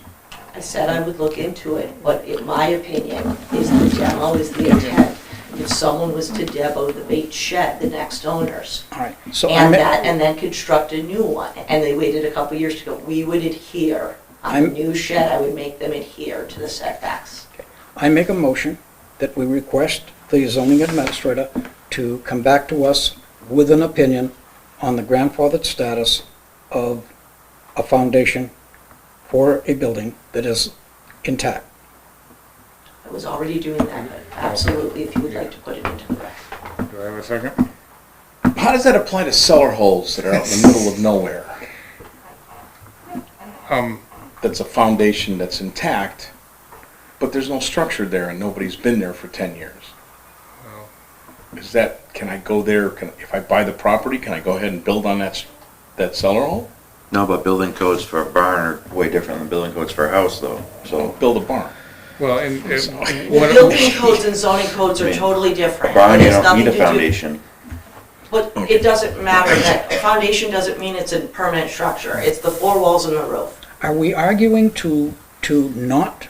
I said I would look into it, but in my opinion, is the demo is the intent. If someone was to demo the bait shed, the next owners, All right, so and then construct a new one, and they waited a couple years to go, we would adhere on the new shed, I would make them adhere to the setbacks. I make a motion that we request the zoning administrator to come back to us with an opinion on the grandfathered status of a foundation for a building that is intact. I was already doing that, but absolutely, if you would like to put it into the record. Do I have a second? How does that apply to cellar holes that are out in the middle of nowhere? That's a foundation that's intact, but there's no structure there and nobody's been there for 10 years. Is that, can I go there, if I buy the property, can I go ahead and build on that cellar hole? No, but building codes for a barn are way different than building codes for a house, though, so. Build a barn. Well, The building codes and zoning codes are totally A different. barn, It you has don't need a nothing to do- foundation. But it doesn't matter, that foundation doesn't mean it's a permanent structure, it's the four walls and the roof. Are we arguing to not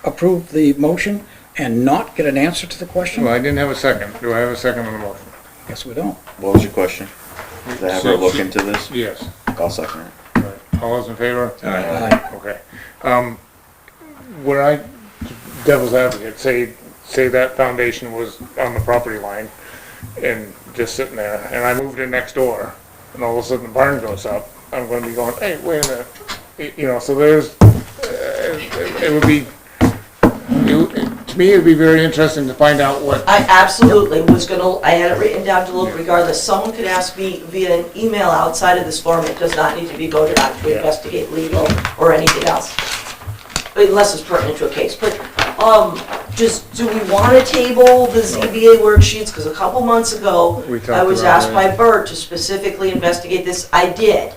approve the motion and not get an answer to the question? well, I didn't have a second. Do I have a second on the motion? Yes, we don't. What was your question? To have her look into this? Yes. I'll second it. Right. All those in favor? Aye. Okay. When I, devil's advocate, say that foundation was on the property line and just sitting there, and I moved in next door, and all of a sudden the barn goes up, I'm gonna be going, hey, wait a minute. You know, so there's, it would be, to me, it'd be very interesting to find out what, I absolutely was gonna, I had it written down to look regardless, someone could ask me via an email outside of this forum, it does not need to be voted on to investigate legal or anything else, unless it's pertinent to a case, but, just, do we wanna table the ZBA worksheets, because a couple months ago, We talked I was about asked it. by Bert to specifically investigate this, I did,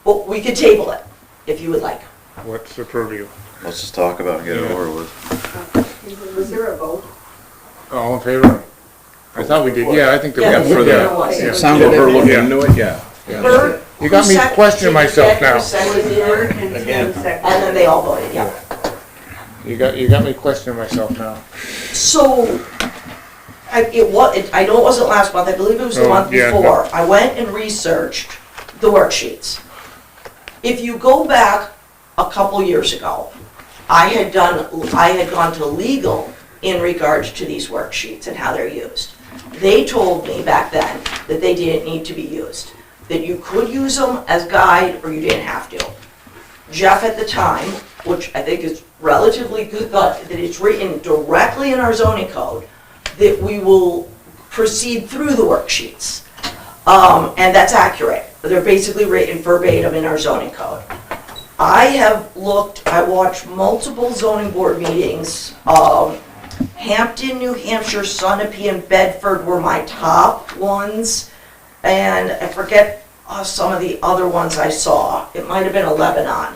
but we could table it, if you would like. what's the purview. Let's just talk about it and get it over with. Was there a vote? All in favor? I thought we did, yeah, I think Yeah, that we for did. the- there was. Yeah. Sounded For her looking Yeah. into it, yeah. Bert, You got me questioning myself now. Bert and Tim seconded. And then they all voted, yeah. You got me questioning myself now. So, I know it wasn't last month, I believe it was the Oh, month yeah, before. I went and researched the worksheets. If you go back a couple years ago, I had gone to legal in regards to these worksheets and how they're used. They told me back then that they didn't need to be used, that you could use them as guide or you didn't have to. Jeff at the time, which I think is relatively good, thought that it's written directly in our zoning code, that we will proceed through the worksheets. And that's accurate. They're basically written verbatim in our zoning code. I watched multiple zoning board meetings. Hampton, New Hampshire, Sunapee, and Bedford were my top ones. And I forget some of the other ones I saw. It might have been a Lebanon.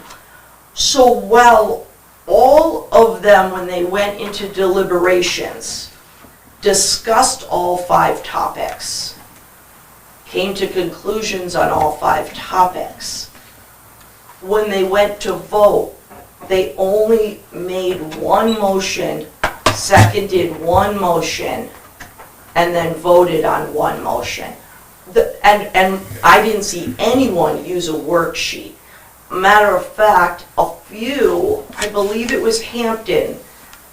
So while all of them, when they went into deliberations, discussed all 5 topics, came to conclusions on all 5 topics, when they went to vote, they only made one motion, seconded one motion, and then voted on one motion. And I didn't see anyone use a worksheet. Matter of fact, a few, I believe it was Hampton,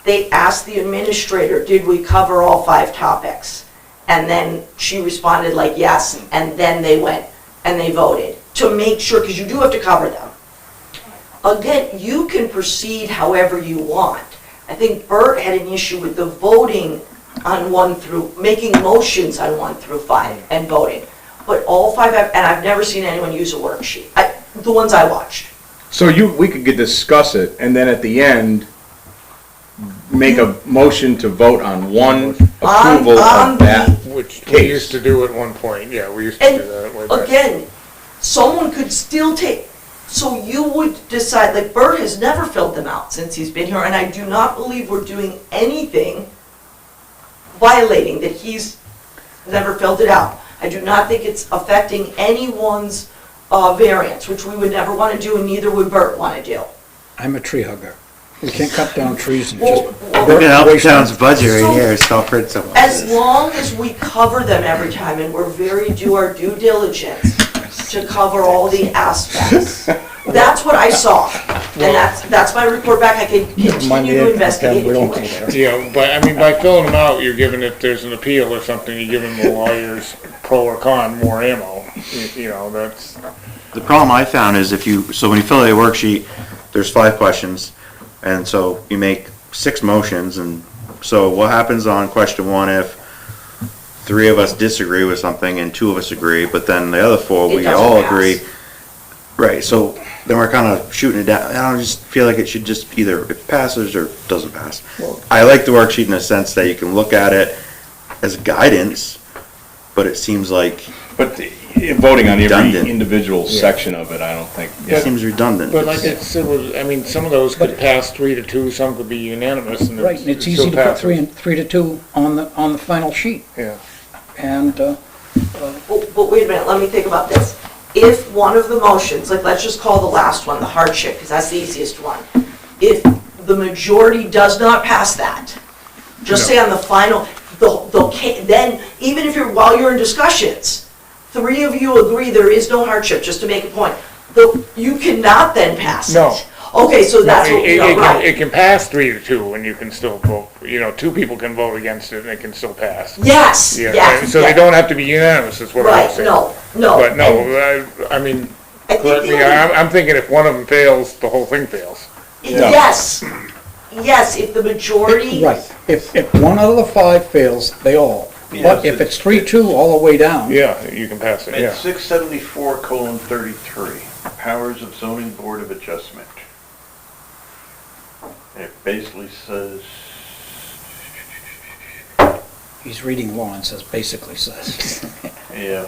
they asked the administrator, did we cover all 5 topics? And then she responded like, yes, and then they went and they voted to make sure, because you do have to cover them. Again, you can proceed however you want. I think Bert had an issue with the voting on 1 through, making motions on 1 through 5 and voting. But all 5, and I've never seen anyone use a worksheet, the ones I watched. So we could discuss it, and then at the end, make a motion to vote on one approval of that. Which we Case. used to do at one point, yeah, we used to do that way And back. again, someone could still take, so you would decide, like Bert has never filled them out since he's been here, and I do not believe we're doing anything violating that he's never filled it out. I do not think it's affecting anyone's variance, which we would never want to do, and neither would Bert want to do. I'm a tree hugger. We can't cut down trees and Well, just. well, We're gonna help the waste town's them. budget So- right here, stop hurting someone. As long as we cover them every time, and we're do our due diligence to cover all the aspects. That's what I saw, and that's my report back. I can continue to investigate if We you don't go wish. there. Yeah, but I mean, by filling them out, you're giving it, there's an appeal or something, you're giving the lawyers, pro or con, more ammo. You know, that's, The problem I found is so when you fill out a worksheet, there's 5 questions, and so you make 6 motions, and so what happens on question 1 if 3 of us disagree with something and 2 of us agree, but then the other 4, It we doesn't all pass. agree? Right, so then we're kind of shooting it down. I don't just feel like it should just either it passes or doesn't pass. I like the worksheet in the sense that you can look at it as guidance, but it seems like But voting on every Redundant. individual section of it, I don't think. it seems redundant. but like it's, it was, I mean, some of those could pass 3-2, some could be unanimous, and Right, and it's still easy to put passes. 3-2 on the final sheet. Yeah. And, But wait a minute, let me think about this. If one of the motions, like let's just call the last one the hardship, because that's the easiest one. If the majority does not pass that, just say on the final, then even if while you're in discussions, 3 of you agree there is no hardship, just to make a point, you cannot then pass it. No. Okay, so that's No, what we know, right? It can pass 3-2, and you can still vote, 2 people can vote against it, and it can still pass. Yes, Yeah, yes, so they yes. don't have to be unanimous, is what I was Right, saying. no. But And no, I mean, I think correct the me, only- I'm thinking if one of them fails, the whole thing fails. Yes, yes, if the majority. right, if one out of the 5 fails, they all. But if it's 3-2 all the way down. Yeah, you can pass it, yeah. It's 674:33, Powers of Zoning Board of Adjustment. It basically says, He's reading law and basically says, yeah,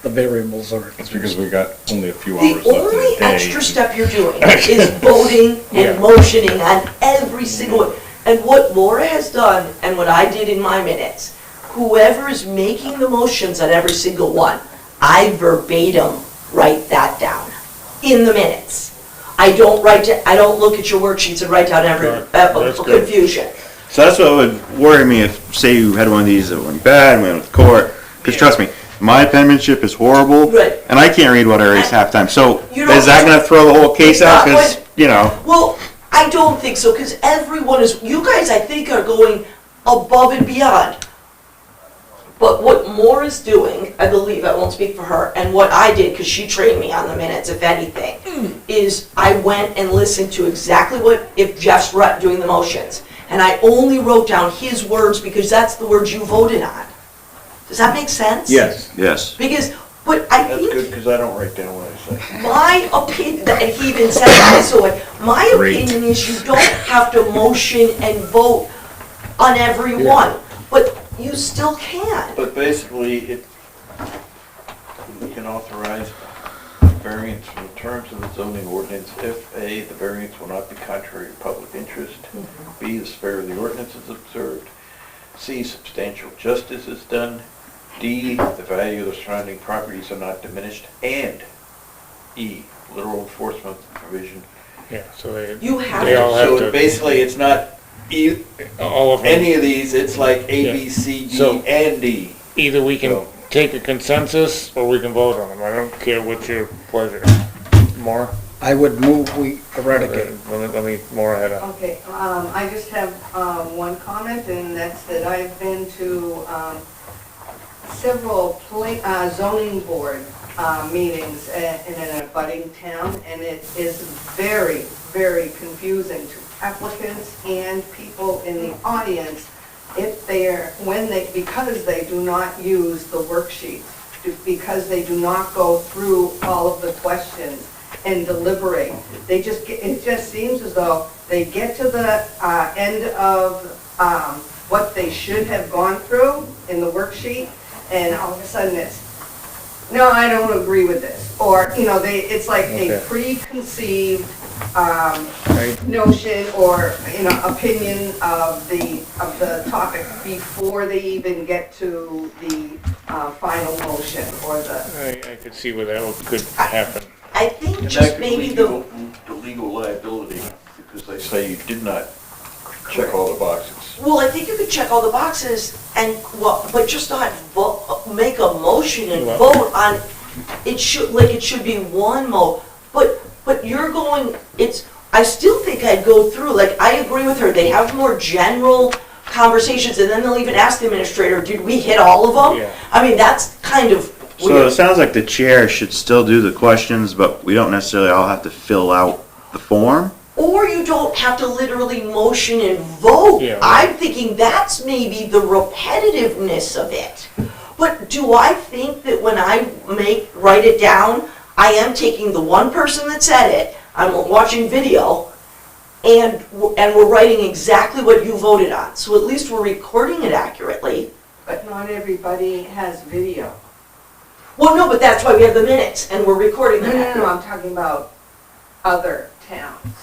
the variables are. It's because we got only a few The hours left in only the day. extra step you're doing is voting and motioning on every single one. And what Laura has done, and what I did in my minutes, whoever is making the motions on every single one, I verbatim write that down in the minutes. I don't look at your worksheets and write down every That's good. confusion. So that's what would worry me if, say you had one of these that went bad and went with court, because trust me, my penmanship is horrible, Right. and I can't read what I erase half time, so You don't- is that gonna throw the whole case It's out, not because, going- Well, I don't think so, because everyone is, you guys, I think, are going above and beyond. But what Moore is doing, I believe, I won't speak for her, and what I did, because she trained me on the minutes, if anything, is I went and listened to exactly if Jeff's doing the motions. And I only wrote down his words, because that's the words you voted on. Does that make sense? Yes. yes. Because, but I that's think good, because I don't write down what I say. my opinion, and he even said that, so my Great. opinion is you don't have to motion and vote on every one, but you still can. But basically, we can authorize variance from the terms of the zoning ordinance if A, the variance will not be contrary to public interest, B, the spirit of the ordinance is observed, C, substantial justice is done, D, the value of the surrounding properties are not diminished, and E, literal enforcement of the provision. Yeah, so You have they all to, have So to, basically, it's not all of them. any of these, it's like A, Yeah. B, C, D, So- and D. Either we can So- take a consensus, or we can vote on them, I don't care what's your pleasure. More? I would move we eradicate. Let me, more ahead of. Okay, I just have one comment, and that's that I've been to several zoning board meetings in an abutting town, and it is very, very confusing to applicants and people in the audience, if they're, because they do not use the worksheet, because they do not go through all of the questions and deliberate, it just seems as though they get to the end of what they should have gone through in the worksheet, and all of a sudden it's, no, I don't agree with this. Or, it's like a Okay. preconceived notion or, opinion of the topic before they even get to the final motion or the, I could see where that could happen. I think And just that could maybe lead the, you open to legal liability, because they say you did not check all the boxes. well, I think you could check all the boxes and, well, but just not make a motion and Well- vote on, it should be one but you're going, I still think I'd go through, I agree with her, they have more general conversations, and then they'll even ask the administrator, did we hit all of them? Yeah. I mean, that's kind of So it weird. sounds like the chair should still do the questions, but we don't necessarily all have to fill out the form. Or you don't have to literally motion and vote. Yeah, right. I'm thinking that's maybe the repetitiveness of it. But do I think that when I write it down, I am taking the one person that said it, I'm watching video, and we're writing exactly what you voted on. So at least we're recording it accurately. but not everybody has video. Well, no, but that's why we have the minutes, and we're recording No, them no, no, accurately. I'm talking about other towns.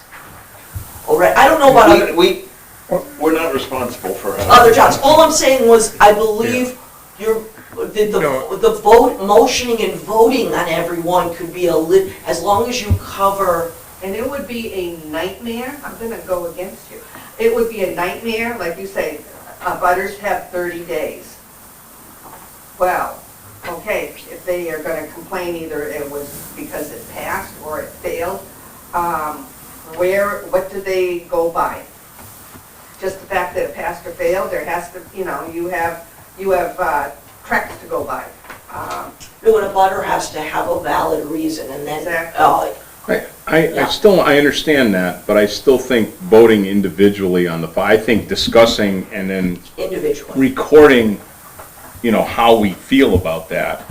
All right, I don't know about other. We're not responsible for how. Other jobs. All I'm saying was, I believe the vote, motioning and voting on everyone could be as long as you cover. And it would be a nightmare, I'm gonna go against you. It would be a nightmare, like you say, butters have 30 days. Well, okay, if they are gonna complain, either it was because it passed or it failed, what do they go by? Just the fact that it passed or failed, there has to, you have tracks to go by. When a butter has to have a valid reason, and then, Exactly. I understand that, but I still think voting individually on I think discussing and then individually. recording, how we feel about that.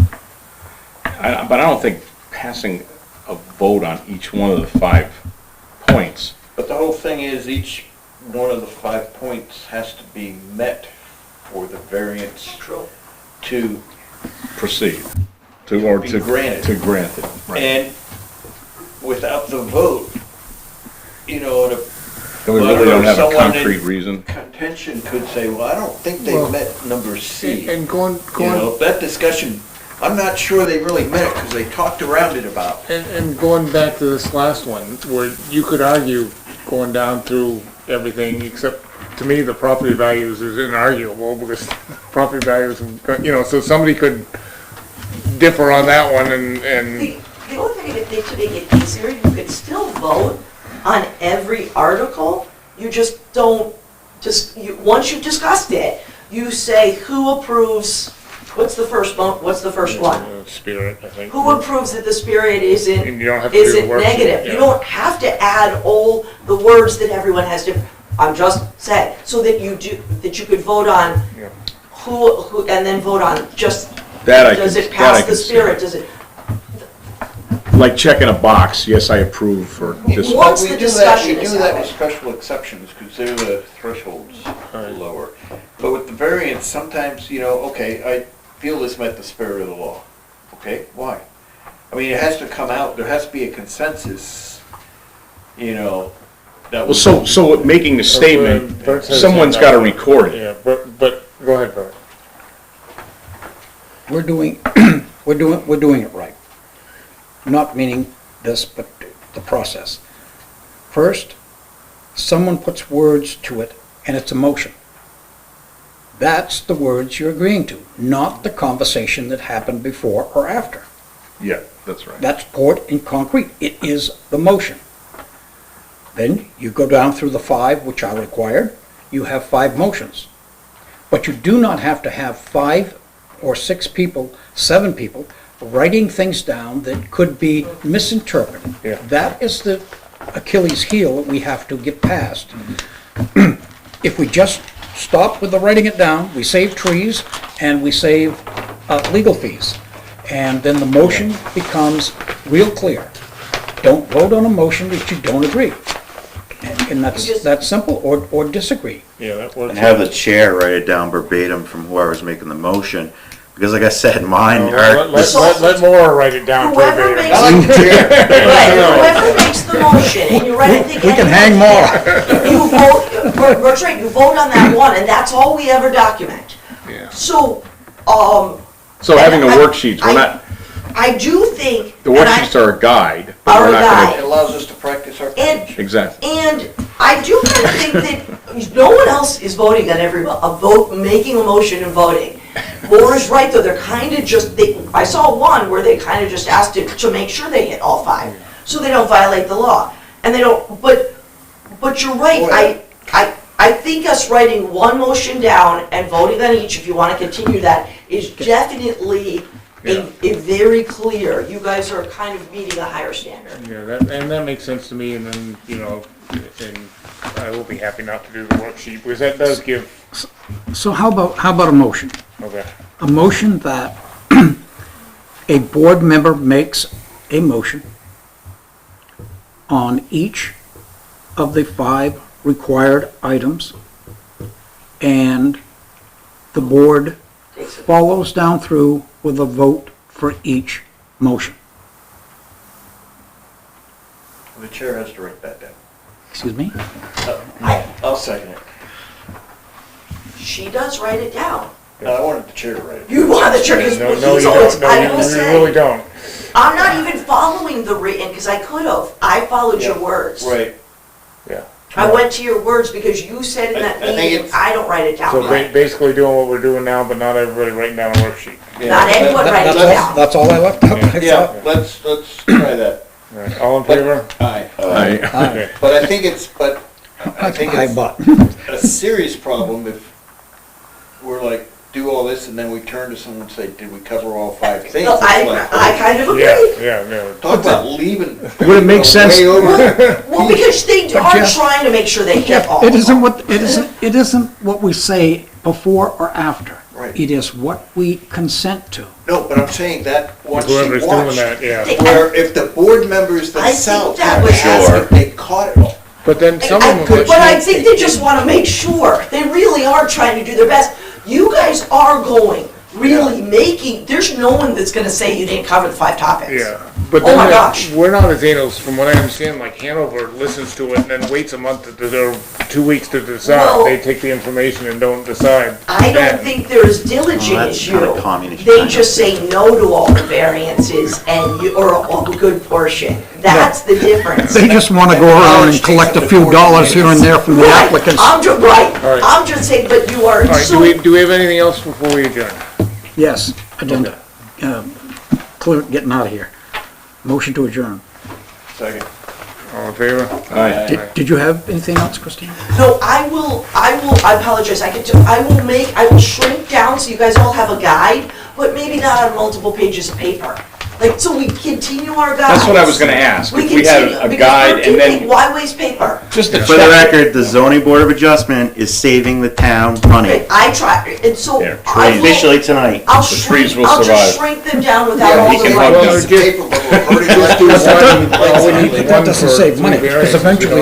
But I don't think passing a vote on each one of the 5 points. But the whole thing is, each one of the 5 points has to be met for the variance True. to, Proceed. Be granted. To grant it, right. and without the vote, and a And we really don't have a someone in concrete reason. contention could say, well, I don't think they Well, met number C. And going, That discussion, I'm not sure they really met it, because they talked around it about. and going back to this last one, where you could argue going down through everything, except to me, the property values is inarguable, because property values, so somebody could differ on that one and The only thing, if they, to make it easier, you could still vote on every article. You just don't, once you've discussed it, you say who approves, what's the first one? Spirit, I think. Who approves that the spirit isn't, And you don't have to do the isn't worksheet, negative? yeah. You don't have to add all the words that everyone has to, I'm just saying, so that you could vote on Yeah. who, and then vote on just, That I does can- it that I pass can the see. spirit, does it? Like checking a box, yes, I approve for this. Once We the do that- discussion We is do that happened. with special exceptions, because the threshold's Right. lower. But with the variance, sometimes, okay, I feel this met the spirit of the law. Okay, why? I mean, it has to come out, there has to be a consensus, that Well, was. so making the statement, Bert says someone's that- gotta record it. Yeah, but, go ahead, Bert. We're doing, we're doing it right. Not meaning this, but the process. First, someone puts words to it, and it's a motion. That's the words you're agreeing to, not the conversation that happened before or after. Yeah, that's right. That's poured in concrete. It is the motion. Then you go down through the 5, which are required. You have 5 motions. But you do not have to have 5 or 6 people, 7 people, writing things down that could be misinterpreted. Yeah. That is the Achilles heel that we have to get past. If we just stop with the writing it down, we save trees and we save legal fees. And then the motion becomes real clear. Don't vote on a motion that you don't agree. And that's simple, or disagree. Yeah, that works. And have the chair write it down verbatim from whoever's making the motion, because like I said, mine Let are, Maura write it down. Whoever verbatim. makes, right, whoever makes the motion, and you're right, I think. We can hang more. You vote, Bert's right, you vote on that one, and that's all we ever document. Yeah. So, So having the I- worksheets, we're not, I do think. the and I- worksheets are a guide, but Are we're a not guide. It allows us to practice our And, pitch. Exactly. and I do kind of think that no one else is voting on making a motion and voting. Laura's right, though, they're kind of just, I saw one where they kind of just asked it to make sure they hit all 5, so they don't violate the law. And they don't, but you're right, I think us writing one motion down and voting on each, if you want to continue that, is definitely a very clear, you guys are kind of meeting a higher standard. Yeah, that makes sense to me, and then, and I will be happy not to do the worksheet, because that does give, So how about a motion? okay. A motion that a board member makes a motion on each of the 5 required items, and the board follows down through with a vote for each motion. The chair has to write that down. Excuse me? I'll second it. She does write it down. No, I wanted the chair to write it. You want the chair, because No, he's you always, don't, no, I you will really say, don't. I'm not even following the written, because I could have. I followed your Yeah, words. Right. Yeah. I went to your words because you said in that I think meeting, it's- I don't write it down. So basically doing what we're doing now, but not everybody writing down a worksheet. Not anyone writing it down. That's all I left out. Yeah, let's try that. All right, all in favor? Aye. Okay. But I think it's a serious problem if we're like, do all this and then we turn to someone and say, did we cover all 5 things? No, It's like, I kind of Yeah, agree. no. talk about leaving. Would it make sense- way over. Well, because they But are Jeff- trying to make sure they hit all. It of isn't them. it isn't what we say before or after. Right. It is what we consent to. No, but I'm saying that once Whoever's you doing watch, that, yeah. where if the board members I think themselves that have was- to ask if they caught it all. But then some of them. But I think they just want to make sure. They really are trying to do their best. You guys are going, really making, there's no one that's going to say you didn't cover the 5 topics. Yeah, but Oh my then gosh. we're not as anals, from what I understand, like Hanover listens to it and then waits a month or 2 weeks to decide. Well- They take the information and don't decide. I don't then. think they're as diligent Well, that's as kinda you. communist They kind of just say no to all the variances and you, or a good portion. That's the difference. They just want to go around and collect a few dollars here and there from the Right, applicants. I'm just, right, All right. I'm just saying, but you are All right, so. do we have anything else before we adjourn? Yes, agenda. Clear, getting out of here. Motion to adjourn. Second. All in favor? Aye. Did you have anything else, Christine? No, I apologize, I will shrink down so you guys all have a guide, but maybe not on multiple pages of paper. Like, so we continue our guides. That's what I was gonna ask. If we had continue, a because guide we're and then, doing- Why waste paper? just to For the check. record, the zoning board of adjustment is saving the town money. Okay, I try, and so Yeah, I will, Officially tonight. I'll the trees shrink, will I'll just survive. shrink them down without Yeah, all he the can writing. hug this paper, but we're already Just do like- one. That doesn't save money, because eventually